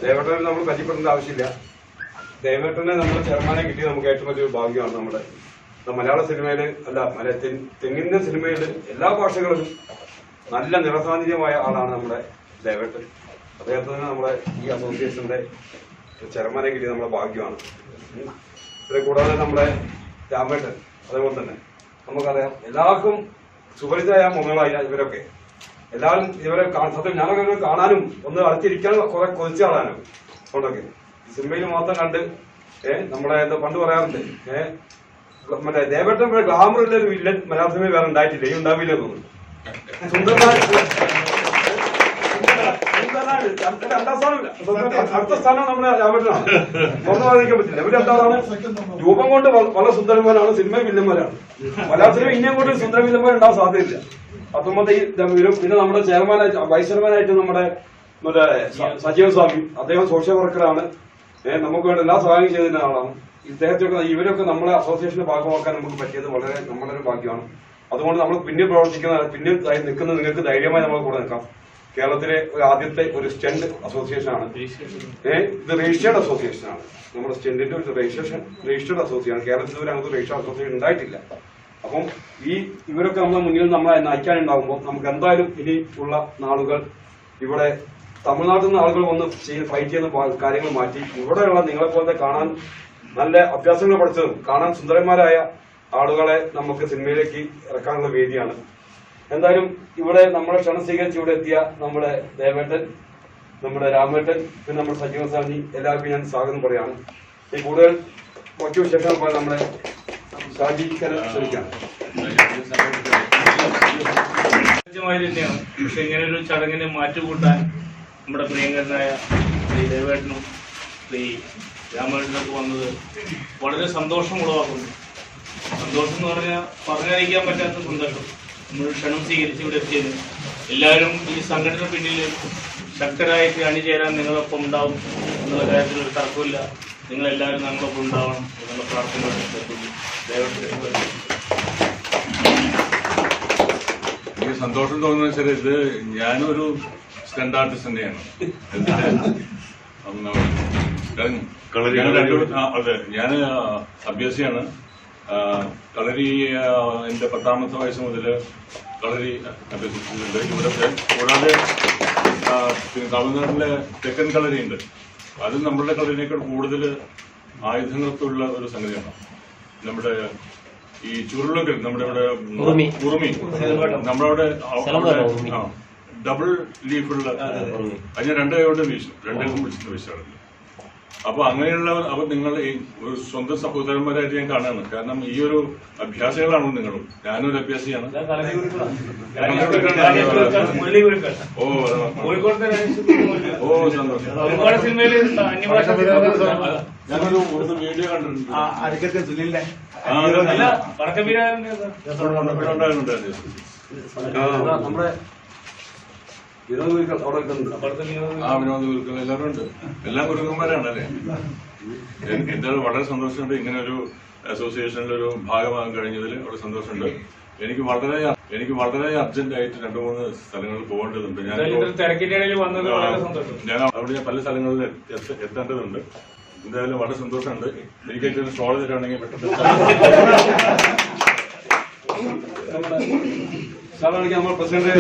ദേവേട്ടനെ നമ്മൾ പരിചയപ്പെടേണ്ട ആവശ്യമില്ല. ദേവേട്ടനെ നമ്മുടെ ചെയർമാനെ കിട്ടിയത് നമുക്ക് ഏറ്റവും വലിയൊരു ഭാഗ്യമാണ്. നമ്മുടെ മലയാള സിനിമയിൽ അല്ല തെങ്ങിന്റെ സിനിമയിൽ എല്ലാ ഭാഷകളിലും നല്ല നിറസാന്നിധ്യമായ ആളാണ് നമ്മുടെ ദേവേട്ടൻ. അദ്ദേഹത്തിന് നമ്മുടെ ഈ അസോസിയേഷന്റെ ചെയർമാനെ കിട്ടിയത് നമ്മുടെ ഭാഗ്യമാണ്. ഇതിനെ കൂടാതെ നമ്മുടെ രാമേട്ടൻ അതേപോലെ തന്നെ നമുക്കറിയാം എല്ലാവർക്കും സുപരിചിതമായ മുഖങ്ങളായ ഇവരൊക്കെ എല്ലാവരും ഇവരെ സത്യം ഞാനൊക്കെ കാണാനും ഒന്ന് അടുത്തിരിക്കാൻ കുറെ കൊതിച്ച ആളാണ്. അതുകൊണ്ടൊക്കെ സിനിമയിൽ മാത്രം കണ്ട് നമ്മുടെ എന്താ പണ്ട് പറയാറുണ്ട് മറ്റേ ദേവേട്ടൻ ഗ്ലാമറുള്ള ഒരു വില്ലൻ മലയാള സിനിമയിൽ വേറെ ഉണ്ടായിട്ടില്ല. ഈ ഉണ്ടാവില്ല തോന്നുന്നു. സുന്ദരനായ രണ്ടാം സ്ഥാനമില്ല. അടുത്ത സ്ഥാനം നമ്മുടെ രാമേട്ടനാണ്. തുറന്നു വാദിക്കാൻ പറ്റില്ല. ഇവര് എന്താണ് രൂപം കൊണ്ട് വളരെ സുന്ദരന്മാരാണ്, സിനിമ വില്ലന്മാരാണ്. മലയാളത്തിലും ഇന്ത്യയും കൊണ്ട് സുന്ദര വില്ലന്മാരുണ്ടാവാൻ സാധ്യതയില്ല. പത്തൊമ്പത് പിന്നെ നമ്മുടെ ചെയർമാനായിട്ട് വൈസ് ചെയർമാനായിട്ട് നമ്മുടെ മറ്റേ സജീവ സ്വാമി, അദ്ദേഹം സോഷ്യൽ വർക്കറാണ്. നമുക്ക് വേണ്ട എല്ലാ സഹായം ചെയ്തിരുന്ന ആളാണ്. ഇദ്ദേഹത്തൊക്കെ ഇവരൊക്കെ നമ്മളെ അസോസിയേഷന്റെ ഭാഗമാക്കാൻ നമുക്ക് പറ്റിയത് വളരെ നമ്മുടെ ഒരു ഭാഗ്യമാണ്. അതുകൊണ്ട് നമ്മൾ പിന്നിൽ പ്രവർത്തിക്കുന്ന പിന്നിൽ നിൽക്കുന്ന നിങ്ങൾക്ക് ധൈര്യമായി നമ്മൾ കൂടെ നിൽക്കാം. കേരളത്തിലെ ആദ്യത്തെ ഒരു സ്റ്റെന്റ് അസോസിയേഷനാണ്. ഇത് രജിസ്റ്റേർഡ് അസോസിയേഷനാണ്. നമ്മുടെ സ്റ്റെന്റിന്റെ ഒരു രജിസ്റ്റേർഡ് അസോസിയേഷൻ. കേരളത്തിൽ ഒരു അങ്ങനത്തെ രജിസ്റ്റേർഡ് അസോസിയേഷൻ ഉണ്ടായിട്ടില്ല. അപ്പം ഇവരൊക്കെ നമ്മളെ മുന്നിൽ നമ്മളെ നയിക്കാനുണ്ടാകുമ്പോൾ നമുക്ക് എന്തായാലും ഇനി ഉള്ള നാളുകൾ ഇവിടെ തമിഴ്നാട്ടിൽ നിന്ന് ആളുകൾ വന്ന് ഫൈറ്റ് ചെയ്യുന്ന കാര്യങ്ങൾ മാറ്റി ഇവിടെയുള്ള നിങ്ങളെ പോലത്തെ കാണാൻ നല്ല അഭ്യാസങ്ങൾ പഠിച്ചതും കാണാൻ സുന്ദരന്മാരായ ആളുകളെ നമുക്ക് സിനിമയിലേക്ക് ഇറക്കാനുള്ള വേദിയാണ്. എന്തായാലും ഇവിടെ നമ്മളെ ക്ഷണം സ്വീകരിച്ച് ഇവിടെ എത്തിയ നമ്മുടെ ദേവേട്ടൻ, നമ്മുടെ രാമേട്ടൻ, പിന്നെ നമ്മുടെ സജീവ സ്വാമി, എല്ലാവർക്കും ഞാൻ സ്വാഗതം പറയാണ്. ഈ കൂടുതൽ മറ്റു വിശേഷങ്ങൾ പോലെ നമ്മുടെ ഷാജിക്കനെ ക്ഷണിക്കാം. തന്നെയാണ്. പക്ഷെ ഇങ്ങനെ ഒരു ചടങ്ങിന് മാറ്റുകൂട്ടാൻ നമ്മുടെ പ്രിയങ്കരനായ ശ്രീ ദേവേട്ടനും ശ്രീ രാമേട്ടനൊക്കെ വന്നത് വളരെ സന്തോഷം ഉളവാക്കുന്നു. സന്തോഷം എന്ന് പറഞ്ഞാൽ പറഞ്ഞറിയിക്കാൻ പറ്റാത്ത സന്തോഷം. നമ്മൾ ക്ഷണം സ്വീകരിച്ച് ഇവിടെ എത്തിയത് എല്ലാവരും ഈ സംഘടന പിന്നിൽ ശക്തരായിട്ട് അണിചേരാൻ നിങ്ങളൊപ്പം ഉണ്ടാവും എന്നുള്ള കാര്യത്തിൽ ഒരു തർക്കമില്ല. നിങ്ങളെല്ലാവരും ഞങ്ങളൊപ്പം ഉണ്ടാവണം എന്നുള്ള പ്രാർത്ഥന എനിക്ക് സന്തോഷം തോന്നുന്ന വെച്ചാൽ ഇത് ഞാനൊരു സ്റ്റണ്ട് ആർട്ടിസ്റ്റ് തന്നെയാണ്. അതെ, ഞാൻ അഭ്യാസിയാണ്. കളരി എന്റെ 10ാമത്തെ വയസ്സ് മുതൽ കളരി അഭ്യസിച്ചിട്ടുണ്ട് ഇവിടുത്തെ. കൂടാതെ തമിഴ്നാട്ടിലെ തെക്കൻ കളരി ഉണ്ട്. അത് നമ്മളുടെ കളരിനേക്കാൾ കൂടുതൽ ആയുധങ്ങൾക്കുള്ള ഒരു സംഗതിയാണ്. നമ്മുടെ ഈ ചുരുളൊക്കെ നമ്മുടെ ഇവിടെ ഉറുമി നമ്മളവിടെ ഡബിൾ ലീഫുള്ള അതിന് 2 കൈ കൊണ്ട് വീശും, 2 കൈ പിടിച്ചിട്ട് വീശാറുണ്ട്. അപ്പൊ അങ്ങനെയുള്ള അപ്പൊ നിങ്ങൾ ഈ ഒരു സ്വന്തം സഹോദരന്മാരായിട്ട് ഞാൻ കാണാണ്. കാരണം ഈ ഒരു അഭ്യാസികളാണോ നിങ്ങളും? ഞാനൊരു അഭ്യാസിയാണ്. ഓ സന്തോഷം. ഞാനൊരു ഒരു വീഡിയോ കണ്ടിട്ടുണ്ട്. നമ്മുടെ വിനോദ ഗുരുക്കൾ എല്ലാവരും ഉണ്ട്. എല്ലാം ഗുരുക്കന്മാരാണ് അല്ലേ? എന്തായാലും വളരെ സന്തോഷമുണ്ട്. ഇങ്ങനെ ഒരു അസോസിയേഷനിലൊരു ഭാഗമാകാൻ കഴിഞ്ഞതിൽ വളരെ സന്തോഷമുണ്ട്. എനിക്ക് വളരെ അർജന്റ് ആയിട്ട് 2-3 സ്ഥലങ്ങളിൽ പോകേണ്ടതുണ്ട്. ഞാൻ അവിടെ പല സ്ഥലങ്ങളിൽ എത്തേണ്ടതുണ്ട്. എന്തായാലും വളരെ സന്തോഷമുണ്ട്. എനിക്ക് സ്റ്റോൾ തരാണെങ്കിൽ പെട്ടെന്ന് നമ്മൾ പ്രസിഡന്റ്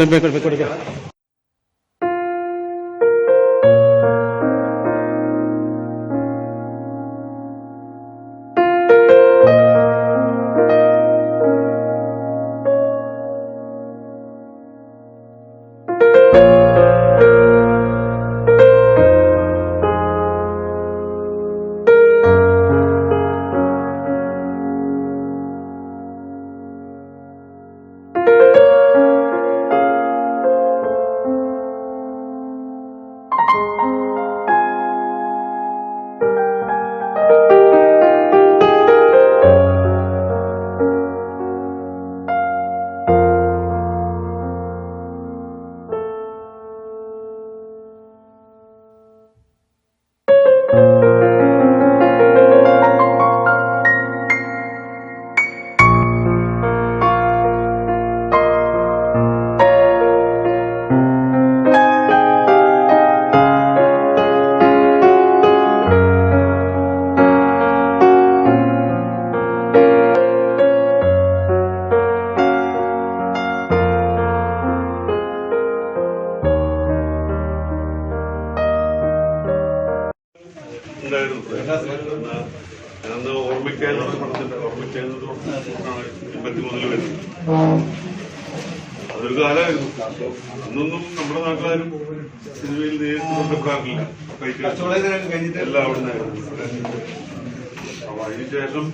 ഞാനന്ന് ഓർമ്മിക്കാനുള്ള പടത്തിന്റെ ഓർമ്മിക്കാനുള്ള 83 വരുന്നത്. അതൊരു കാലമായിരുന്നു. അന്നൊന്നും നമ്മുടെ നാട്ടിലാരും സിനിമയിൽ നേരിട്ട് ബന്ധപ്പെടാറില്ല. എല്ലാം അവിടെ നിന്നായിരുന്നു. അപ്പൊ അതിനുശേഷം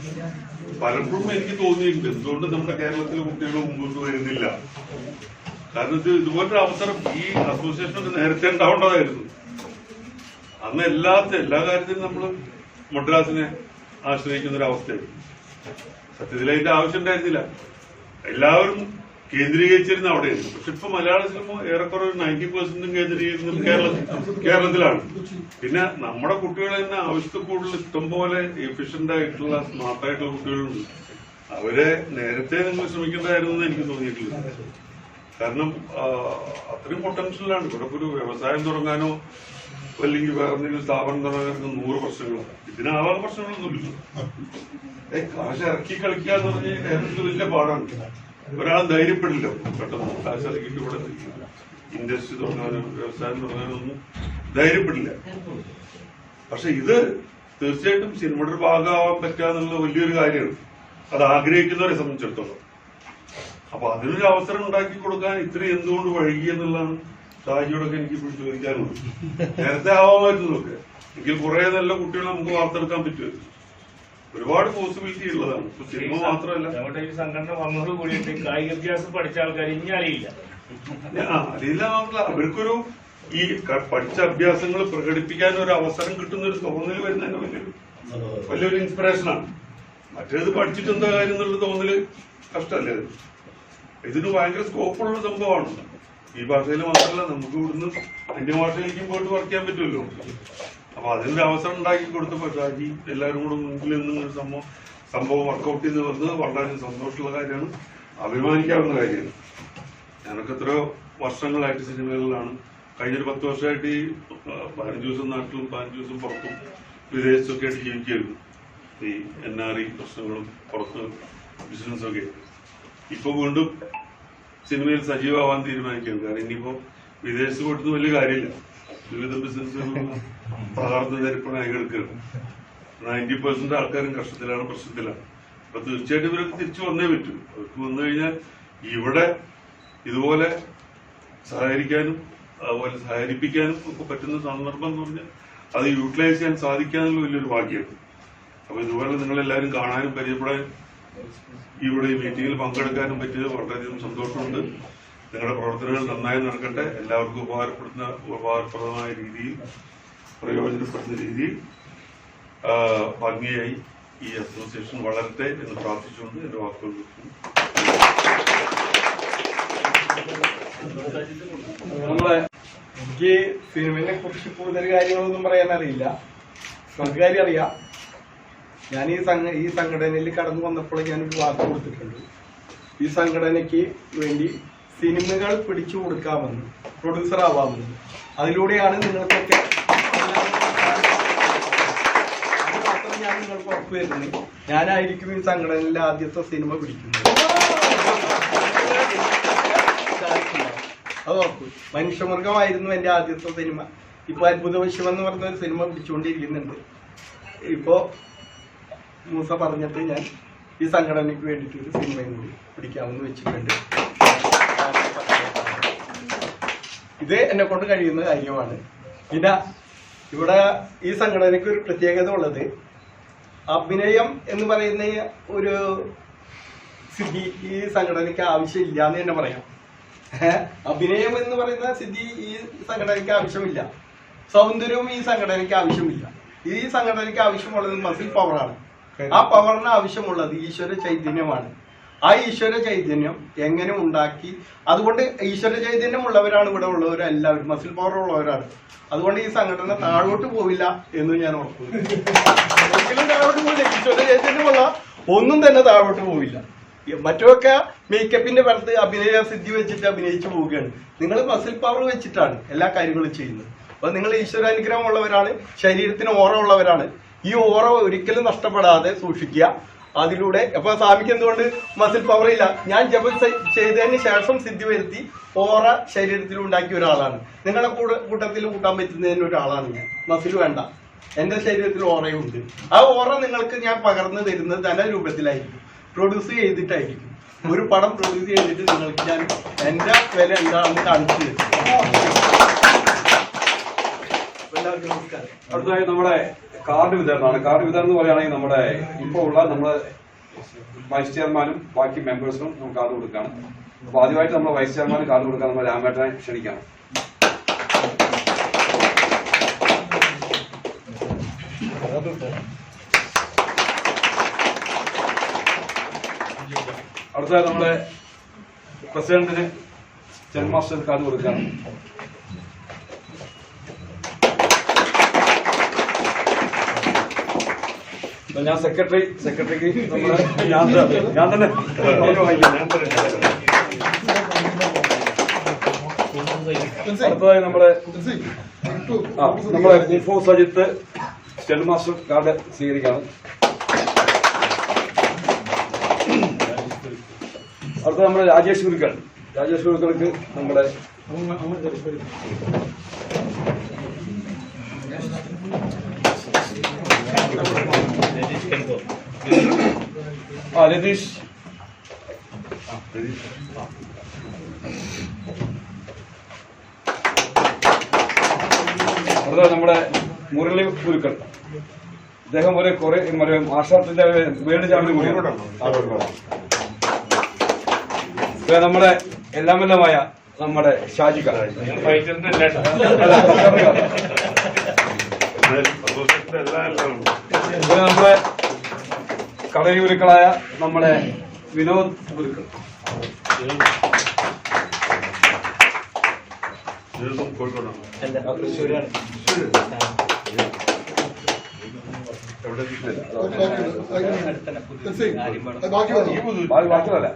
പലപ്പോഴും എനിക്ക് തോന്നിയിട്ടുണ്ട് എന്തുകൊണ്ട് നമ്മുടെ കേരളത്തിലെ കുട്ടികൾ മുമ്പോട്ട് വരുന്നില്ല. കാരണം ഇതുപോലൊരു അവസരം ഈ അസോസിയേഷൻ നേരത്തെ ഉണ്ടാവേണ്ടതായിരുന്നു. അന്ന് എല്ലാ കാര്യത്തിലും നമ്മൾ മദ്രാസിനെ ആശ്രയിക്കുന്ന ഒരു അവസ്ഥയായിരുന്നു. സത്യത്തിൽ അതിന്റെ ആവശ്യം ഉണ്ടായിരുന്നില്ല. എല്ലാവരും കേന്ദ്രീകരിച്ചിരുന്ന അവിടെയാണ്. പക്ഷെ ഇപ്പൊ മലയാള സിനിമ ഏറെക്കുറെ 90% കേന്ദ്രീകരിക്കുന്നത് കേരളത്തിലാണ്. പിന്നെ നമ്മുടെ കുട്ടികൾ തന്നെ ആവശ്യത്തിൽ കൂടുതൽ ഇഷ്ടംപോലെ എഫിഷ്യന്റ് ആയിട്ടുള്ള സ്മാർട്ടായിട്ടുള്ള കുട്ടികളുണ്ട്. അവരെ നേരത്തെ നിങ്ങൾ ശ്രമിക്കേണ്ടതായിരുന്നു എന്ന് എനിക്ക് തോന്നിയിട്ടില്ല. കാരണം അത്രയും പൊട്ടൻഷ്യലാണ്. ഇവിടെ ഒരു വ്യവസായം തുടങ്ങാനോ അല്ലെങ്കിൽ വേറെ എന്തെങ്കിലും സ്ഥാപനം തുടങ്ങാനോ 100 പ്രശ്നങ്ങളാണ്. ഇതിനാവാൻ പ്രശ്നങ്ങളൊന്നുമില്ല. കാശ് ഇറക്കി കളിക്കുക എന്ന് പറഞ്ഞാൽ കേരളത്തിൽ വലിയ പാടാണ്. ഒരാൾ ധൈര്യപ്പെടില്ല പെട്ടെന്ന് കാശ് ഇറക്കിയിട്ട് ഇവിടെ ഇൻഡസ്ട്രി തുടങ്ങാനോ വ്യവസായം തുടങ്ങാനോ ഒന്നും ധൈര്യപ്പെടില്ല. പക്ഷെ ഇത് തീർച്ചയായിട്ടും സിനിമയുടെ ഒരു ഭാഗമാവാൻ പറ്റുക എന്നുള്ളത് വലിയൊരു കാര്യമാണ്. അത് ആഗ്രഹിക്കുന്നവരെ സംബന്ധിച്ചിടത്തോളം. അപ്പൊ അതിനൊരു അവസരം ഉണ്ടാക്കി കൊടുക്കാൻ ഇത്രയും എന്തുകൊണ്ട് വൈകി എന്നുള്ളതാണ് ഷാജിയോടൊക്കെ എനിക്ക് ഇപ്പോൾ ചോദിക്കാനുള്ളത്. നേരത്തെ ആവാമായിരുന്നു ഒക്കെ എങ്കിൽ കുറെ നല്ല കുട്ടികളെ നമുക്ക് വാർത്തെടുക്കാൻ പറ്റുമായിരുന്നു. ഒരുപാട് പോസിബിലിറ്റി ഉള്ളതാണ്. സിനിമ മാത്രമല്ല, നമ്മുടെ ഈ സംഘടന വന്നതോട് കൂടിയിട്ട് കായിക വിദ്യാഭ്യാസം പഠിച്ച ആൾക്കാർ ഇനി അറിയില്ല. അറിയില്ല മാത്രമല്ല, അവർക്കൊരു ഈ പഠിച്ച അഭ്യാസങ്ങൾ പ്രകടിപ്പിക്കാൻ ഒരു അവസരം കിട്ടുന്ന ഒരു തോന്നൽ വരുന്നതിന് വലിയൊരു ഇൻസ്പിറേഷനാണ്. മറ്റേത് പഠിച്ചിട്ട് എന്താ കാര്യം എന്നുള്ള തോന്നല് കഷ്ടമല്ലേ? ഇതിന് ഭയങ്കര സ്കോപ്പുള്ള സംഭവമാണ്. ഈ ഭാഷയിൽ മാത്രമല്ല, നമുക്ക് ഇവിടുന്ന് അന്യഭാഷയിലേക്കും പോയിട്ട് വർക്ക് ചെയ്യാൻ പറ്റുമല്ലോ. അപ്പൊ അതിനൊരു അവസരം ഉണ്ടാക്കി കൊടുത്തപ്പോൾ ഷാജി എല്ലാവരും കൂടെ മുൻപിൽ നിന്നൊരു സംഭവം വർക്കൗട്ട് ചെയ്ത് വന്നത് വളരെ സന്തോഷമുള്ള കാര്യമാണ്, അഭിമാനിക്കാവുന്ന കാര്യമാണ്. ഞാനൊക്കെ എത്രയോ വർഷങ്ങളായിട്ട് സിനിമകളിലാണ്. കഴിഞ്ഞൊരു 10 വർഷമായിട്ട് ഈ 15 ദിവസം നാട്ടിലും 15 ദിവസം പുറത്തും വിദേശത്തൊക്കെ ആയിട്ട് ജീവിക്കുകയായിരുന്നു. ഈ NRI പ്രശ്നങ്ങളും പുറത്ത് ബിസിനസ്സൊക്കെ. ഇപ്പൊ വീണ്ടും സിനിമയിൽ സജീവമാവാൻ തീരുമാനിക്കുകയാണ്. കാരണം ഇനിയിപ്പോ വിദേശത്ത് പോയിട്ട് വലിയ കാര്യമില്ല. വിവിധ ബിസിനസ്സുകൾ തകർന്ന് തരിപ്പണായി കിടക്കുകയാണ്. 90% ആൾക്കാരും കഷ്ടത്തിലാണ്, പ്രശ്നത്തിലാണ്. അപ്പൊ തീർച്ചയായിട്ടും ഇവരൊക്കെ തിരിച്ചു വന്നേ പറ്റൂ. അവർക്ക് വന്നു കഴിഞ്ഞാൽ ഇവിടെ ഇതുപോലെ സഹകരിക്കാനും അതുപോലെ സഹകരിപ്പിക്കാനും ഒക്കെ പറ്റുന്ന സന്ദർഭം എന്ന് പറഞ്ഞാൽ അത് യൂട്ടിലൈസ് ചെയ്യാൻ സാധിക്കാനുള്ള വലിയൊരു ഭാഗ്യമാണ്. അപ്പൊ ഇതുപോലെ നിങ്ങളെല്ലാവരും കാണാനും പരിചയപ്പെടാനും ഇവിടെ ഈ മീറ്റിംഗിൽ പങ്കെടുക്കാനും പറ്റിയത് വളരെയധികം സന്തോഷമുണ്ട്. നിങ്ങളുടെ പ്രവർത്തനങ്ങൾ നന്നായി നടക്കട്ടെ. എല്ലാവർക്കും ഉപകാരപ്രദമായ രീതിയിൽ, പ്രയോജനപ്പെടുന്ന രീതിയിൽ ഭംഗിയായി ഈ അസോസിയേഷൻ വളരട്ടെ എന്ന് പ്രാർത്ഥിച്ചുകൊണ്ട് എന്റെ വാക്കുകൾ നിർത്തുന്നു. എനിക്ക് സിനിമയെ കുറിച്ച് കൂടുതൽ കാര്യങ്ങളൊന്നും പറയാൻ അറിയില്ല. സ്വകാര്യം അറിയാം. ഞാൻ ഈ സംഘടനയിൽ കടന്നു വന്നപ്പോൾ ഞാനൊരു വാക്ക് കൊടുത്തിട്ടുണ്ട്. ഈ സംഘടനയ്ക്ക് വേണ്ടി സിനിമകൾ പിടിച്ചു കൊടുക്കാമെന്ന്, പ്രൊഡ്യൂസർ ആവാമെന്ന്. അതിലൂടെയാണ് നിങ്ങൾക്കൊക്കെ ഞാൻ നിങ്ങൾക്ക് ഉറപ്പ് വരുന്നത്. ഞാനായിരിക്കും ഈ സംഘടനയിലെ ആദ്യത്തെ സിനിമ പിടിക്കുന്നത്. അത് ഉറപ്പ്. മനുഷ്യമൃഗമായിരുന്നു എന്റെ ആദ്യത്തെ സിനിമ. ഇപ്പൊ അത്ഭുത വിശ്വം എന്ന് പറഞ്ഞ ഒരു സിനിമ പിടിച്ചുകൊണ്ടിരിക്കുന്നുണ്ട്. ഇപ്പോ മൂസ പറഞ്ഞിട്ട് ഞാൻ ഈ സംഘടനയ്ക്ക് വേണ്ടിയിട്ട് ഒരു സിനിമയും കൂടി പിടിക്കാമെന്ന് വെച്ചിട്ടുണ്ട്. ഇത് എന്നെ കൊണ്ട് കഴിയുന്ന കാര്യമാണ്. പിന്നെ ഇവിടെ ഈ സംഘടനയ്ക്ക് ഒരു പ്രത്യേകത ഉള്ളത്, അഭിനയം എന്ന് പറയുന്ന ഒരു സിദ്ധി ഈ സംഘടനയ്ക്ക് ആവശ്യമില്ല എന്ന് തന്നെ പറയാം. അഭിനയം എന്ന് പറയുന്ന സിദ്ധി ഈ സംഘടനയ്ക്ക് ആവശ്യമില്ല. സൗന്ദര്യവും ഈ സംഘടനയ്ക്ക് ആവശ്യമില്ല. ഈ സംഘടനയ്ക്ക് ആവശ്യമുള്ളത് മസിൽ പവറാണ്. ആ പവറിന് ആവശ്യമുള്ളത് ഈശ്വര ചൈതന്യമാണ്. ആ ഈശ്വര ചൈതന്യം എങ്ങനെ ഉണ്ടാക്കി, അതുകൊണ്ട് ഈശ്വര ചൈതന്യം ഉള്ളവരാണ് ഇവിടെ ഉള്ളവർ എല്ലാവരും, മസിൽ പവർ ഉള്ളവരാണ്. അതുകൊണ്ട് ഈ സംഘടന താഴോട്ട് പോവില്ല എന്ന് ഞാൻ ഉറപ്പുന്നു. ഒരിക്കലും താഴോട്ട് പോവില്ല. ഈശ്വര ചൈതന്യമുള്ള ഒന്നും തന്നെ താഴോട്ട് പോവില്ല. മറ്റൊക്കെ മേക്കപ്പിന്റെ പുറത്ത് അഭിനയ സിദ്ധി വെച്ചിട്ട് അഭിനയിച്ചു പോവുകയാണ്. നിങ്ങൾ മസിൽ പവർ വെച്ചിട്ടാണ് എല്ലാ കാര്യങ്ങളും ചെയ്യുന്നത്. അപ്പൊ നിങ്ങൾ ഈശ്വരാനുഗ്രഹം ഉള്ളവരാണ്, ശരീരത്തിന് ഓറ ഉള്ളവരാണ്. ഈ ഓറ ഒരിക്കലും നഷ്ടപ്പെടാതെ സൂക്ഷിക്കുക. അതിലൂടെ അപ്പൊ സ്വാമിക്ക് എന്തുകൊണ്ട് മസിൽ പവർ ഇല്ല? ഞാൻ ജപം ചെയ്തതിന് ശേഷം സിദ്ധി വരുത്തി ഓറ ശരീരത്തിൽ ഉണ്ടാക്കിയ ഒരാളാണ്. നിങ്ങളുടെ കൂട്ടത്തിൽ കൂട്ടാൻ പറ്റുന്നതിന് ഒരാളാണ് ഞാൻ. മസിൽ വേണ്ട, എന്റെ ശരീരത്തിൽ ഓറയുണ്ട്. ആ ഓറ നിങ്ങൾക്ക് ഞാൻ പകർന്നു തരുന്നത് ധനരൂപത്തിലായിരിക്കും, പ്രൊഡ്യൂസ് ചെയ്തിട്ടായിരിക്കും. ഒരു പടം പ്രൊഡ്യൂസ് ചെയ്തിട്ട് നിങ്ങൾക്ക് ഞാൻ എന്റെ വില എന്താണെന്ന് കാണിച്ചു തരും. എല്ലാവർക്കും നമസ്കാരം. അടുത്തതായി നമ്മുടെ കാർഡ് വിതരണമാണ്. കാർഡ് വിതരണം എന്ന് പറയുകയാണെങ്കിൽ നമ്മുടെ ഇപ്പോൾ ഉള്ള നമ്മുടെ വൈസ് ചെയർമാനും ബാക്കി മെമ്പേഴ്സിനും നമുക്ക് കാർഡ് കൊടുക്കുകയാണ്. അപ്പൊ ആദ്യമായിട്ട് നമ്മുടെ വൈസ് ചെയർമാന് കാർഡ് കൊടുക്കാൻ നമ്മൾ രാമേട്ടനെ ക്ഷണിക്കണം. അടുത്ത നമ്മുടെ പ്രസിഡന്റിന് ജന്മാഷ്ടമി കാർഡ് കൊടുക്കുകയാണ്. ഞാൻ സെക്രട്ടറിക്ക് നമ്മുടെ ഞാൻ തന്നെ അടുത്തതായി നമ്മുടെ കുഫോ സജിത്ത് സ്റ്റെൽ മാസ്റ്റർ കാർഡ് സ്വീകരിക്കുകയാണ്. അടുത്ത നമ്മുടെ രാജേഷ് ഗുരുക്കൾക്ക് നമ്മുടെ രതീഷ് അടുത്ത നമ്മുടെ മുരളി ഗുരുക്കൾ. അദ്ദേഹം ഒരു കുറെ മാഷാത്തിന്റെ വേട് ചാടി നമ്മുടെ എല്ലാമെല്ലാമായ നമ്മുടെ ഷാജിക്ക നമ്മുടെ കളരിഗുരുക്കളായ നമ്മുടെ വിനോദ് ഗുരുക്കൾ. ബാക്കി ബാക്കിയല്ല